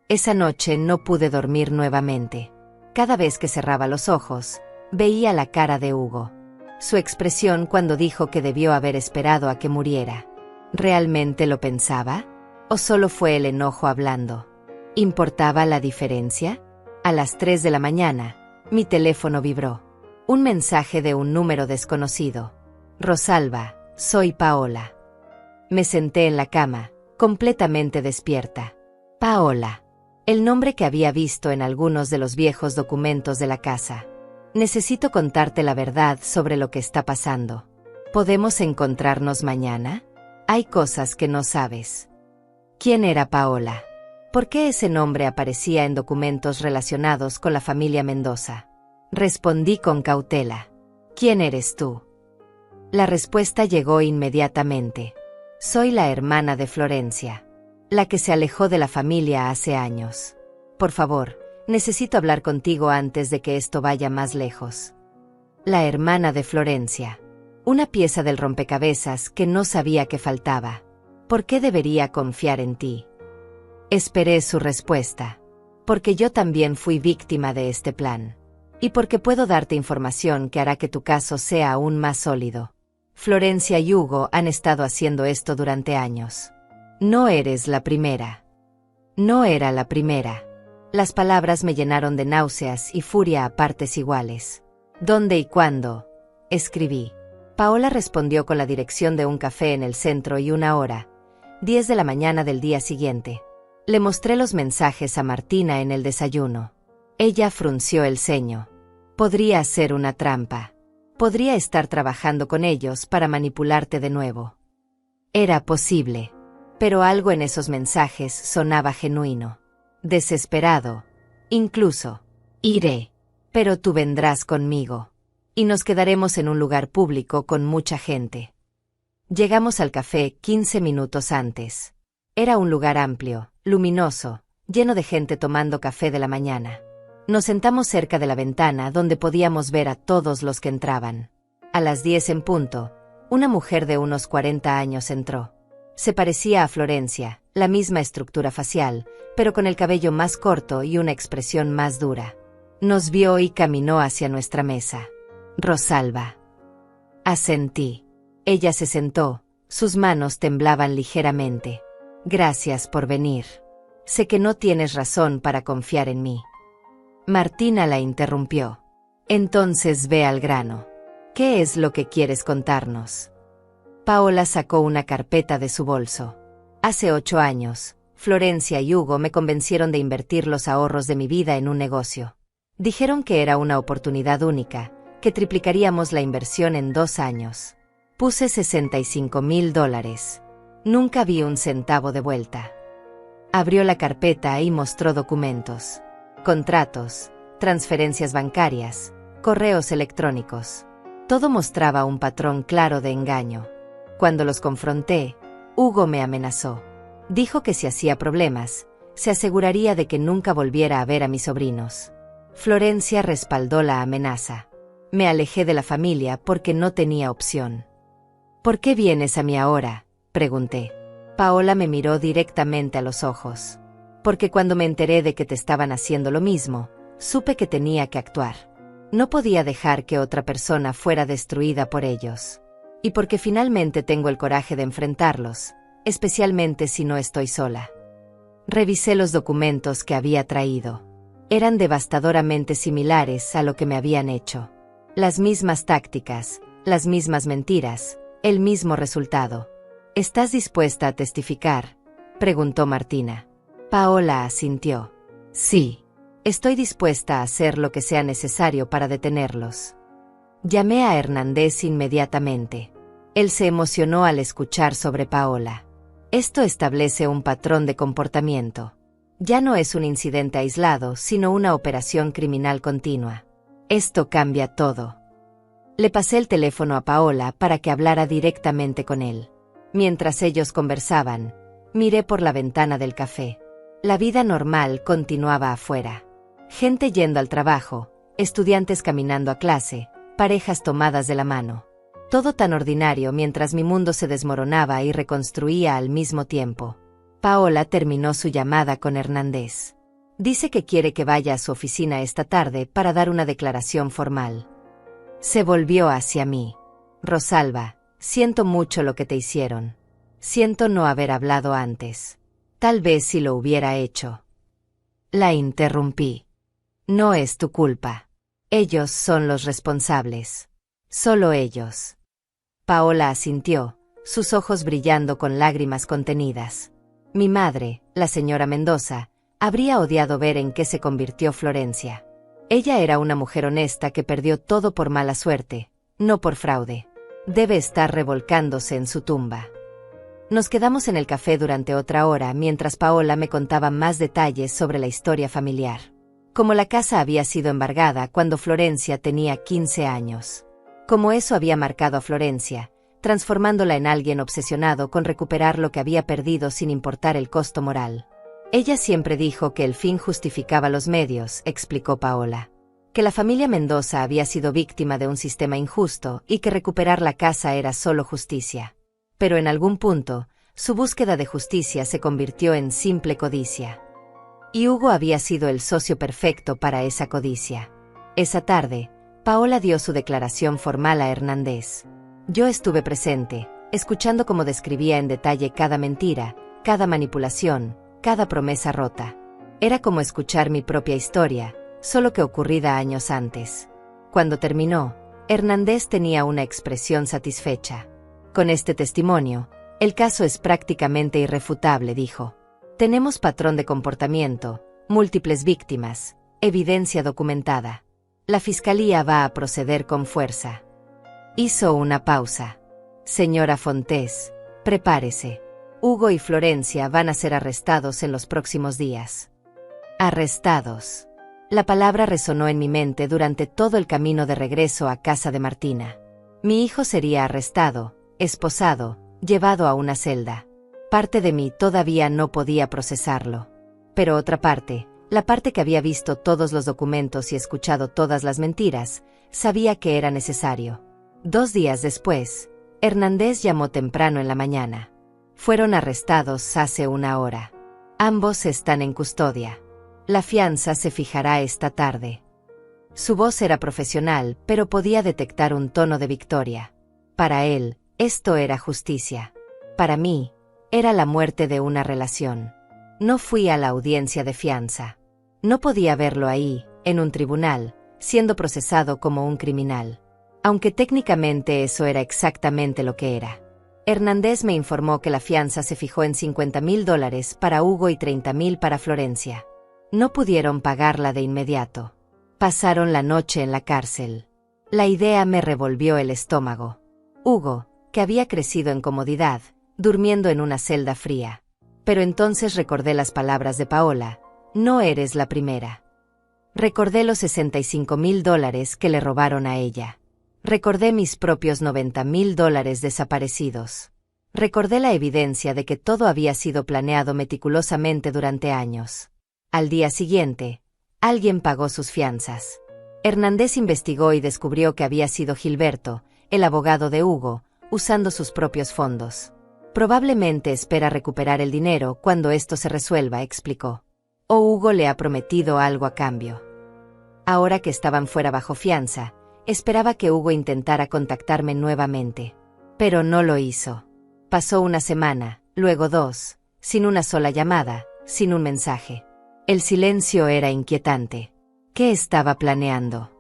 Esa noche no pude dormir nuevamente. Cada vez que cerraba los ojos, veía la cara de Hugo. Su expresión cuando dijo que debió haber esperado a que muriera. ¿Realmente lo pensaba? ¿O solo fue el enojo hablando? ¿Importaba la diferencia? A las 3 de la mañana, mi teléfono vibró. Un mensaje de un número desconocido. Rosalba, soy Paola. Me senté en la cama, completamente despierta. Paola. El nombre que había visto en algunos de los viejos documentos de la casa. Necesito contarte la verdad sobre lo que está pasando. ¿Podemos encontrarnos mañana? Hay cosas que no sabes. ¿Quién era Paola? ¿Por qué ese nombre aparecía en documentos relacionados con la familia Mendoza? Respondí con cautela. ¿Quién eres tú? La respuesta llegó inmediatamente. Soy la hermana de Florencia. La que se alejó de la familia hace años. Por favor, necesito hablar contigo antes de que esto vaya más lejos. La hermana de Florencia. Una pieza del rompecabezas que no sabía que faltaba. ¿Por qué debería confiar en ti? Esperé su respuesta. Porque yo también fui víctima de este plan. Y porque puedo darte información que hará que tu caso sea aún más sólido. Florencia y Hugo han estado haciendo esto durante años. No eres la primera. No era la primera. Las palabras me llenaron de náuseas y furia a partes iguales. ¿Dónde y cuándo? Escribí. Paola respondió con la dirección de un café en el centro y una hora. 10 de la mañana del día siguiente. Le mostré los mensajes a Martina en el desayuno. Ella frunció el ceño. Podría ser una trampa. Podría estar trabajando con ellos para manipularte de nuevo. Era posible. Pero algo en esos mensajes sonaba genuino. Desesperado. Incluso. Iré. Pero tú vendrás conmigo. Y nos quedaremos en un lugar público con mucha gente. Llegamos al café 15 minutos antes. Era un lugar amplio, luminoso, lleno de gente tomando café de la mañana. Nos sentamos cerca de la ventana donde podíamos ver a todos los que entraban. A las 10 en punto, una mujer de unos 40 años entró. Se parecía a Florencia, la misma estructura facial, pero con el cabello más corto y una expresión más dura. Nos vio y caminó hacia nuestra mesa. Rosalba. Asentí. Ella se sentó, sus manos temblaban ligeramente. Gracias por venir. Sé que no tienes razón para confiar en mí. Martina la interrumpió. Entonces ve al grano. ¿Qué es lo que quieres contarnos? Paola sacó una carpeta de su bolso. Hace 8 años, Florencia y Hugo me convencieron de invertir los ahorros de mi vida en un negocio. Dijeron que era una oportunidad única, que triplicaríamos la inversión en 2 años. Puse $65,000. Nunca vi un centavo de vuelta. Abrió la carpeta y mostró documentos. Contratos, transferencias bancarias, correos electrónicos. Todo mostraba un patrón claro de engaño. Cuando los confronté, Hugo me amenazó. Dijo que si hacía problemas, se aseguraría de que nunca volviera a ver a mis sobrinos. Florencia respaldó la amenaza. Me alejé de la familia porque no tenía opción. ¿Por qué vienes a mí ahora?, pregunté. Paola me miró directamente a los ojos. Porque cuando me enteré de que te estaban haciendo lo mismo, supe que tenía que actuar. No podía dejar que otra persona fuera destruida por ellos. Y porque finalmente tengo el coraje de enfrentarlos, especialmente si no estoy sola. Revisé los documentos que había traído. Eran devastadoramente similares a lo que me habían hecho. Las mismas tácticas, las mismas mentiras, el mismo resultado. ¿Estás dispuesta a testificar?, preguntó Martina. Paola asintió. Sí. Estoy dispuesta a hacer lo que sea necesario para detenerlos. Llamé a Hernández inmediatamente. Él se emocionó al escuchar sobre Paola. Esto establece un patrón de comportamiento. Ya no es un incidente aislado, sino una operación criminal continua. Esto cambia todo. Le pasé el teléfono a Paola para que hablara directamente con él. Mientras ellos conversaban, miré por la ventana del café. La vida normal continuaba afuera. Gente yendo al trabajo, estudiantes caminando a clase, parejas tomadas de la mano. Todo tan ordinario mientras mi mundo se desmoronaba y reconstruía al mismo tiempo. Paola terminó su llamada con Hernández. Dice que quiere que vaya a su oficina esta tarde para dar una declaración formal. Se volvió hacia mí. Rosalba, siento mucho lo que te hicieron. Siento no haber hablado antes. Tal vez si lo hubiera hecho. La interrumpí. No es tu culpa. Ellos son los responsables. Solo ellos. Paola asintió, sus ojos brillando con lágrimas contenidas. Mi madre, la señora Mendoza, habría odiado ver en qué se convirtió Florencia. Ella era una mujer honesta que perdió todo por mala suerte, no por fraude. Debe estar revolcándose en su tumba. Nos quedamos en el café durante otra hora mientras Paola me contaba más detalles sobre la historia familiar. Como la casa había sido embargada cuando Florencia tenía 15 años. Como eso había marcado a Florencia, transformándola en alguien obsesionado con recuperar lo que había perdido sin importar el costo moral. Ella siempre dijo que el fin justificaba los medios, explicó Paola. Que la familia Mendoza había sido víctima de un sistema injusto y que recuperar la casa era solo justicia. Pero en algún punto, su búsqueda de justicia se convirtió en simple codicia. Y Hugo había sido el socio perfecto para esa codicia. Esa tarde, Paola dio su declaración formal a Hernández. Yo estuve presente, escuchando cómo describía en detalle cada mentira, cada manipulación, cada promesa rota. Era como escuchar mi propia historia, solo que ocurrida años antes. Cuando terminó, Hernández tenía una expresión satisfecha. Con este testimonio, el caso es prácticamente irrefutable, dijo. Tenemos patrón de comportamiento, múltiples víctimas, evidencia documentada. La fiscalía va a proceder con fuerza. Hizo una pausa. Señora Fontés, prepárese. Hugo y Florencia van a ser arrestados en los próximos días. Arrestados. La palabra resonó en mi mente durante todo el camino de regreso a casa de Martina. Mi hijo sería arrestado, esposado, llevado a una celda. Parte de mí todavía no podía procesarlo. Pero otra parte, la parte que había visto todos los documentos y escuchado todas las mentiras, sabía que era necesario. 2 días después, Hernández llamó temprano en la mañana. Fueron arrestados hace 1 hora. Ambos están en custodia. La fianza se fijará esta tarde. Su voz era profesional, pero podía detectar un tono de victoria. Para él, esto era justicia. Para mí, era la muerte de una relación. No fui a la audiencia de fianza. No podía verlo ahí, en un tribunal, siendo procesado como un criminal. Aunque técnicamente eso era exactamente lo que era. Hernández me informó que la fianza se fijó en $50,000 para Hugo y $30,000 para Florencia. No pudieron pagarla de inmediato. Pasaron la noche en la cárcel. La idea me revolvió el estómago. Hugo, que había crecido en comodidad, durmiendo en una celda fría. Pero entonces recordé las palabras de Paola: no eres la primera. Recordé los $65,000 que le robaron a ella. Recordé mis propios $90,000 desaparecidos. Recordé la evidencia de que todo había sido planeado meticulosamente durante años. Al día siguiente, alguien pagó sus fianzas. Hernández investigó y descubrió que había sido Gilberto, el abogado de Hugo, usando sus propios fondos. Probablemente espera recuperar el dinero cuando esto se resuelva, explicó. O Hugo le ha prometido algo a cambio. Ahora que estaban fuera bajo fianza, esperaba que Hugo intentara contactarme nuevamente. Pero no lo hizo. Pasó 1 semana, luego 2, sin una sola llamada, sin un mensaje. El silencio era inquietante. ¿Qué estaba planeando?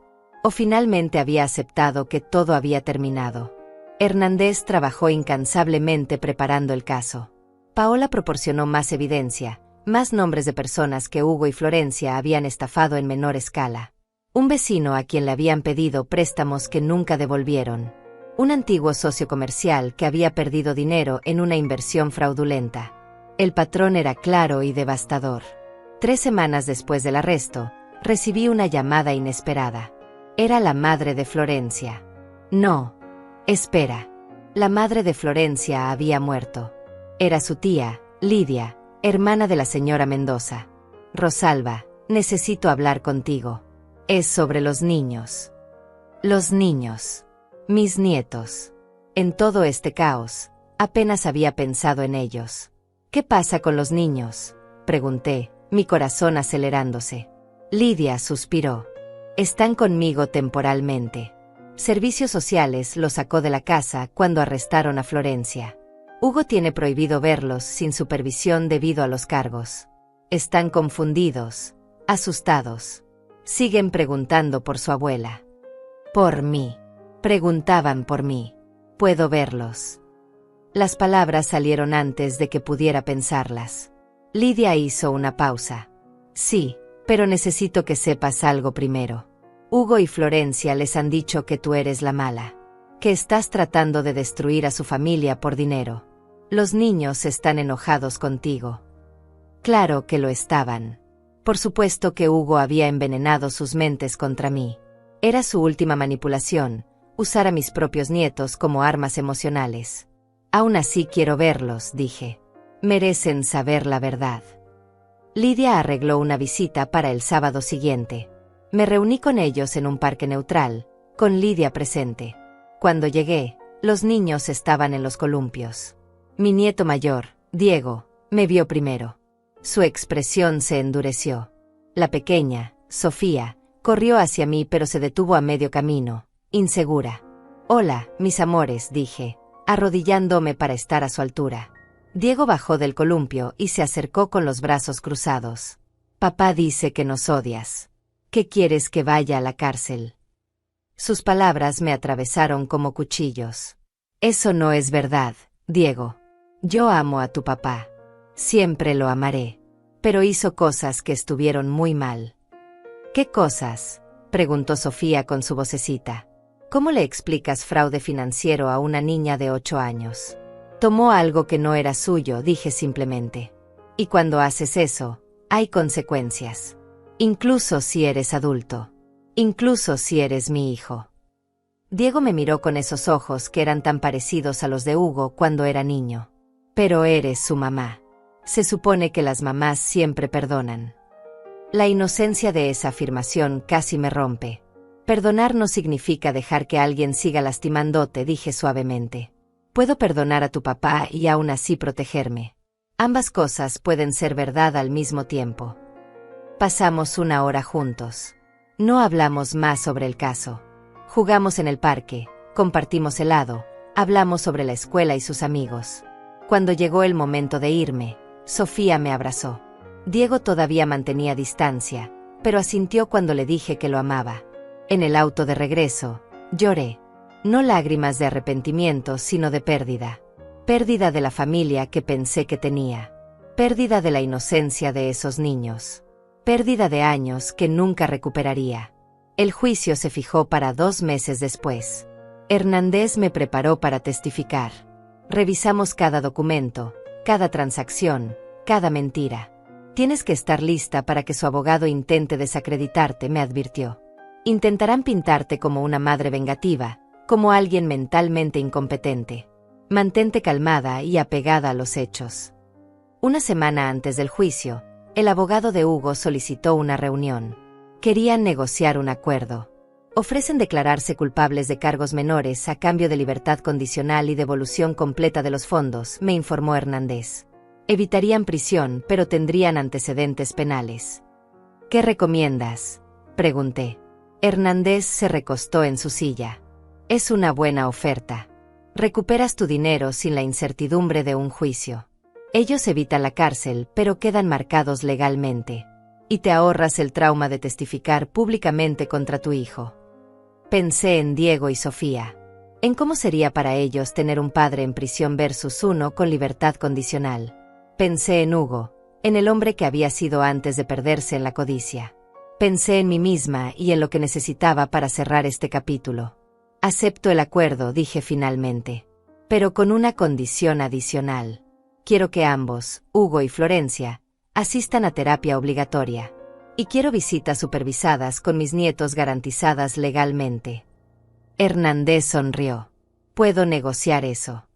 ¿O finalmente había aceptado que todo había terminado? Hernández trabajó incansablemente preparando el caso. Paola proporcionó más evidencia, más nombres de personas que Hugo y Florencia habían estafado en menor escala. Un vecino a quien le habían pedido préstamos que nunca devolvieron. Un antiguo socio comercial que había perdido dinero en una inversión fraudulenta. El patrón era claro y devastador. 3 semanas después del arresto, recibí una llamada inesperada. Era la madre de Florencia. No. Espera. La madre de Florencia había muerto. Era su tía, Lidia, hermana de la señora Mendoza. Rosalba, necesito hablar contigo. Es sobre los niños. Los niños. Mis nietos. En todo este caos, apenas había pensado en ellos. ¿Qué pasa con los niños?, pregunté, mi corazón acelerándose. Lidia suspiró. Están conmigo temporalmente. Servicios Sociales los sacó de la casa cuando arrestaron a Florencia. Hugo tiene prohibido verlos sin supervisión debido a los cargos. Están confundidos, asustados. Siguen preguntando por su abuela. Por mí. Preguntaban por mí. Puedo verlos. Las palabras salieron antes de que pudiera pensarlas. Lidia hizo una pausa. Sí, pero necesito que sepas algo primero. Hugo y Florencia les han dicho que tú eres la mala. Que estás tratando de destruir a su familia por dinero. Los niños están enojados contigo. Claro que lo estaban. Por supuesto que Hugo había envenenado sus mentes contra mí. Era su última manipulación, usar a mis propios nietos como armas emocionales. Aún así quiero verlos, dije. Merecen saber la verdad. Lidia arregló una visita para el sábado siguiente. Me reuní con ellos en un parque neutral, con Lidia presente. Cuando llegué, los niños estaban en los columpios. Mi nieto mayor, Diego, me vio primero. Su expresión se endureció. La pequeña, Sofía, corrió hacia mí pero se detuvo a medio camino, insegura. Hola, mis amores, dije, arrodillándome para estar a su altura. Diego bajó del columpio y se acercó con los brazos cruzados. Papá dice que nos odias. ¿Qué quieres que vaya a la cárcel? Sus palabras me atravesaron como cuchillos. Eso no es verdad, Diego. Yo amo a tu papá. Siempre lo amaré. Pero hizo cosas que estuvieron muy mal. ¿Qué cosas?, preguntó Sofía con su vocecita. ¿Cómo le explicas fraude financiero a una niña de 8 años? Tomó algo que no era suyo, dije simplemente. Y cuando haces eso, hay consecuencias. Incluso si eres adulto. Incluso si eres mi hijo. Diego me miró con esos ojos que eran tan parecidos a los de Hugo cuando era niño. Pero eres su mamá. Se supone que las mamás siempre perdonan. La inocencia de esa afirmación casi me rompe. Perdonar no significa dejar que alguien siga lastimándote, dije suavemente. Puedo perdonar a tu papá y aún así protegerme. Ambas cosas pueden ser verdad al mismo tiempo. Pasamos 1 hora juntos. No hablamos más sobre el caso. Jugamos en el parque, compartimos helado, hablamos sobre la escuela y sus amigos. Cuando llegó el momento de irme, Sofía me abrazó. Diego todavía mantenía distancia, pero asintió cuando le dije que lo amaba. En el auto de regreso, lloré. No lágrimas de arrepentimiento, sino de pérdida. Pérdida de la familia que pensé que tenía. Pérdida de la inocencia de esos niños. Pérdida de años que nunca recuperaría. El juicio se fijó para 2 meses después. Hernández me preparó para testificar. Revisamos cada documento, cada transacción, cada mentira. Tienes que estar lista para que su abogado intente desacreditarte, me advirtió. Intentarán pintarte como una madre vengativa, como alguien mentalmente incompetente. Mantente calmada y apegada a los hechos. 1 semana antes del juicio, el abogado de Hugo solicitó una reunión. Querían negociar un acuerdo. Ofrecen declararse culpables de cargos menores a cambio de libertad condicional y devolución completa de los fondos, me informó Hernández. Evitarían prisión, pero tendrían antecedentes penales. ¿Qué recomiendas?, pregunté. Hernández se recostó en su silla. Es una buena oferta. Recuperas tu dinero sin la incertidumbre de un juicio. Ellos evitan la cárcel, pero quedan marcados legalmente. Y te ahorras el trauma de testificar públicamente contra tu hijo. Pensé en Diego y Sofía. En cómo sería para ellos tener un padre en prisión versus uno con libertad condicional. Pensé en Hugo, en el hombre que había sido antes de perderse en la codicia. Pensé en mí misma y en lo que necesitaba para cerrar este capítulo. Acepto el acuerdo, dije finalmente. Pero con una condición adicional. Quiero que ambos, Hugo y Florencia, asistan a terapia obligatoria. Y quiero visitas supervisadas con mis nietos garantizadas legalmente. Hernández sonrió. Puedo negociar eso.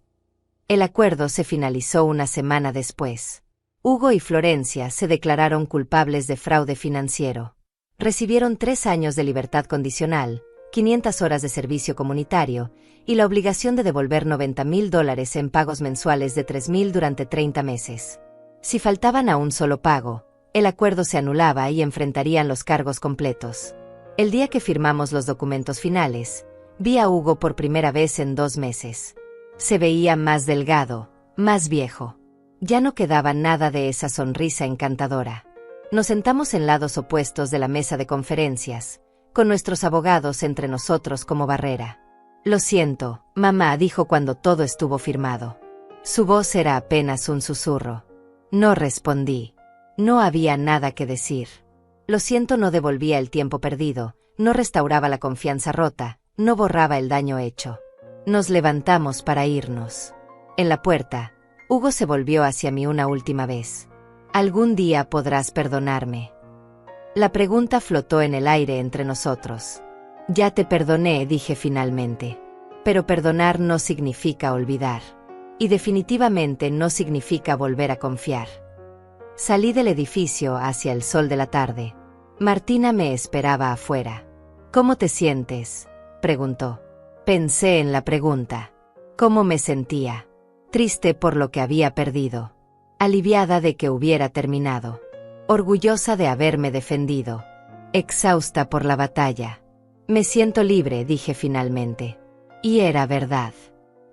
El acuerdo se finalizó una semana después. Hugo y Florencia se declararon culpables de fraude financiero. Recibieron 3 años de libertad condicional, 500 horas de servicio comunitario y la obligación de devolver $90,000 en pagos mensuales de $3,000 durante 30 meses. Si faltaban a un solo pago, el acuerdo se anulaba y enfrentarían los cargos completos. El día que firmamos los documentos finales, vi a Hugo por primera vez en 2 meses. Se veía más delgado, más viejo. Ya no quedaba nada de esa sonrisa encantadora. Nos sentamos en lados opuestos de la mesa de conferencias, con nuestros abogados entre nosotros como barrera. Lo siento, mamá, dijo cuando todo estuvo firmado. Su voz era apenas un susurro. No respondí. No había nada que decir. Lo siento no devolvía el tiempo perdido, no restauraba la confianza rota, no borraba el daño hecho. Nos levantamos para irnos. En la puerta, Hugo se volvió hacia mí una última vez. ¿Algún día podrás perdonarme? La pregunta flotó en el aire entre nosotros. Ya te perdoné, dije finalmente. Pero perdonar no significa olvidar. Y definitivamente no significa volver a confiar. Salí del edificio hacia el sol de la tarde. Martina me esperaba afuera. ¿Cómo te sientes?, preguntó. Pensé en la pregunta. ¿Cómo me sentía? Triste por lo que había perdido. Aliviada de que hubiera terminado. Orgullosa de haberme defendido. Exhausta por la batalla. Me siento libre, dije finalmente. Y era verdad.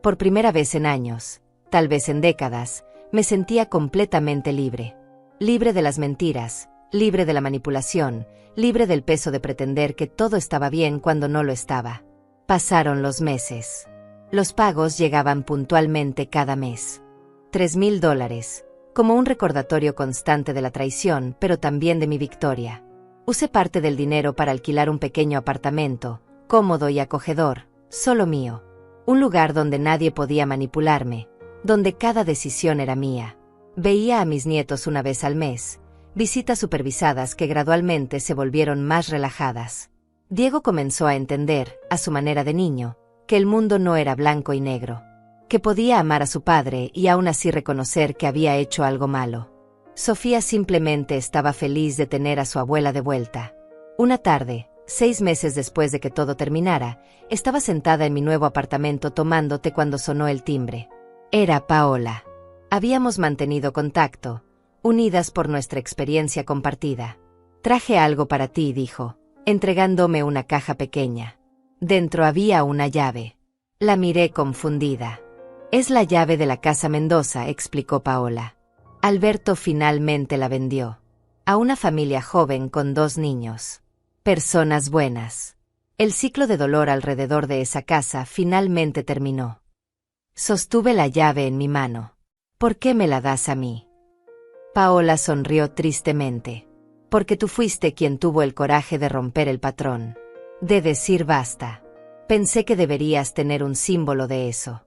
Por primera vez en años, tal vez en décadas, me sentía completamente libre. Libre de las mentiras, libre de la manipulación, libre del peso de pretender que todo estaba bien cuando no lo estaba. Pasaron los meses. Los pagos llegaban puntualmente cada mes. $3,000. Como un recordatorio constante de la traición, pero también de mi victoria. Usé parte del dinero para alquilar un pequeño apartamento, cómodo y acogedor, solo mío. Un lugar donde nadie podía manipularme, donde cada decisión era mía. Veía a mis nietos una vez al mes, visitas supervisadas que gradualmente se volvieron más relajadas. Diego comenzó a entender, a su manera de niño, que el mundo no era blanco y negro. Que podía amar a su padre y aún así reconocer que había hecho algo malo. Sofía simplemente estaba feliz de tener a su abuela de vuelta. Una tarde, 6 meses después de que todo terminara, estaba sentada en mi nuevo apartamento tomando té cuando sonó el timbre. Era Paola. Habíamos mantenido contacto, unidas por nuestra experiencia compartida. Traje algo para ti, dijo, entregándome una caja pequeña. Dentro había una llave. La miré confundida. Es la llave de la casa Mendoza, explicó Paola. Alberto finalmente la vendió. A una familia joven con 2 niños. Personas buenas. El ciclo de dolor alrededor de esa casa finalmente terminó. Sostuve la llave en mi mano. ¿Por qué me la das a mí? Paola sonrió tristemente. Porque tú fuiste quien tuvo el coraje de romper el patrón. De decir basta. Pensé que deberías tener un símbolo de eso.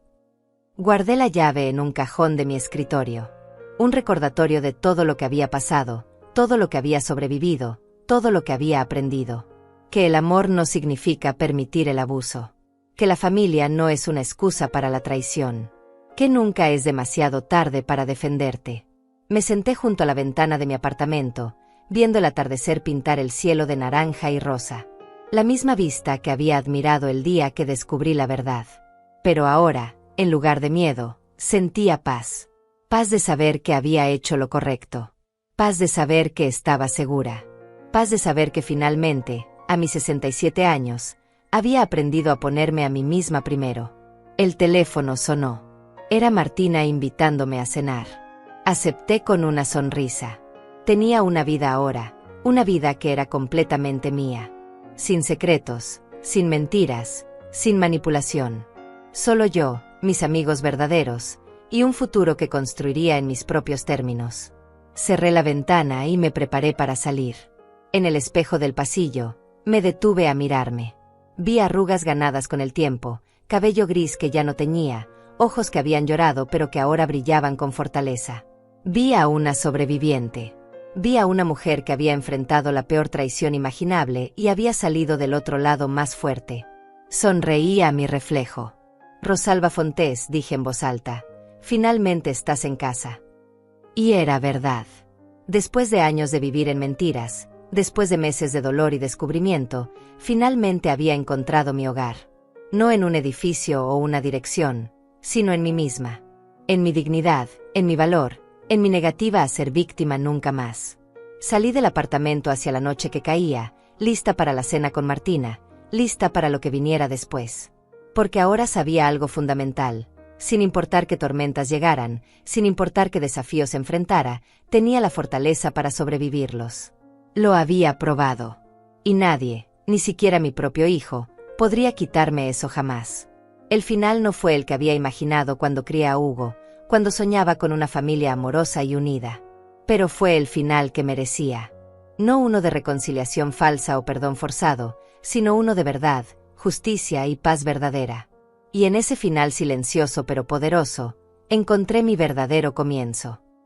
Guardé la llave en un cajón de mi escritorio. Un recordatorio de todo lo que había pasado, todo lo que había sobrevivido, todo lo que había aprendido. Que el amor no significa permitir el abuso. Que la familia no es una excusa para la traición. Que nunca es demasiado tarde para defenderte. Me senté junto a la ventana de mi apartamento, viendo el atardecer pintar el cielo de naranja y rosa. La misma vista que había admirado el día que descubrí la verdad. Pero ahora, en lugar de miedo, sentía paz. Paz de saber que había hecho lo correcto. Paz de saber que estaba segura. Paz de saber que finalmente, a mis 67 años, había aprendido a ponerme a mí misma primero. El teléfono sonó. Era Martina invitándome a cenar. Acepté con una sonrisa. Tenía una vida ahora, Una vida que era completamente mía. Sin secretos, sin mentiras, sin manipulación. Solo yo, mis amigos verdaderos, y un futuro que construiría en mis propios términos. Cerré la ventana y me preparé para salir. En el espejo del pasillo, me detuve a mirarme. Vi arrugas ganadas con el tiempo, cabello gris que ya no teñía, ojos que habían llorado pero que ahora brillaban con fortaleza. Vi a una sobreviviente. Vi a una mujer que había enfrentado la peor traición imaginable y había salido del otro lado más fuerte. Sonreí a mi reflejo. Rosalba Fontés, dije en voz alta, finalmente estás en casa. Y era verdad. Después de años de vivir en mentiras, después de meses de dolor y descubrimiento, finalmente había encontrado mi hogar. No en un edificio o una dirección, sino en mí misma. En mi dignidad, en mi valor, en mi negativa a ser víctima nunca más. Salí del apartamento hacia la noche que caía, lista para la cena con Martina, lista para lo que viniera después. Porque ahora sabía algo fundamental. Sin importar qué tormentas llegaran, sin importar qué desafíos enfrentara, tenía la fortaleza para sobrevivirlos. Lo había probado. Y nadie, ni siquiera mi propio hijo, podría quitarme eso jamás. El final no fue el que había imaginado cuando crié a Hugo, cuando soñaba con una familia amorosa y unida. Pero fue el final que merecía. No uno de reconciliación falsa o perdón forzado, sino uno de verdad, justicia y paz verdadera. Y en ese final silencioso pero poderoso, encontré mi verdadero comienzo.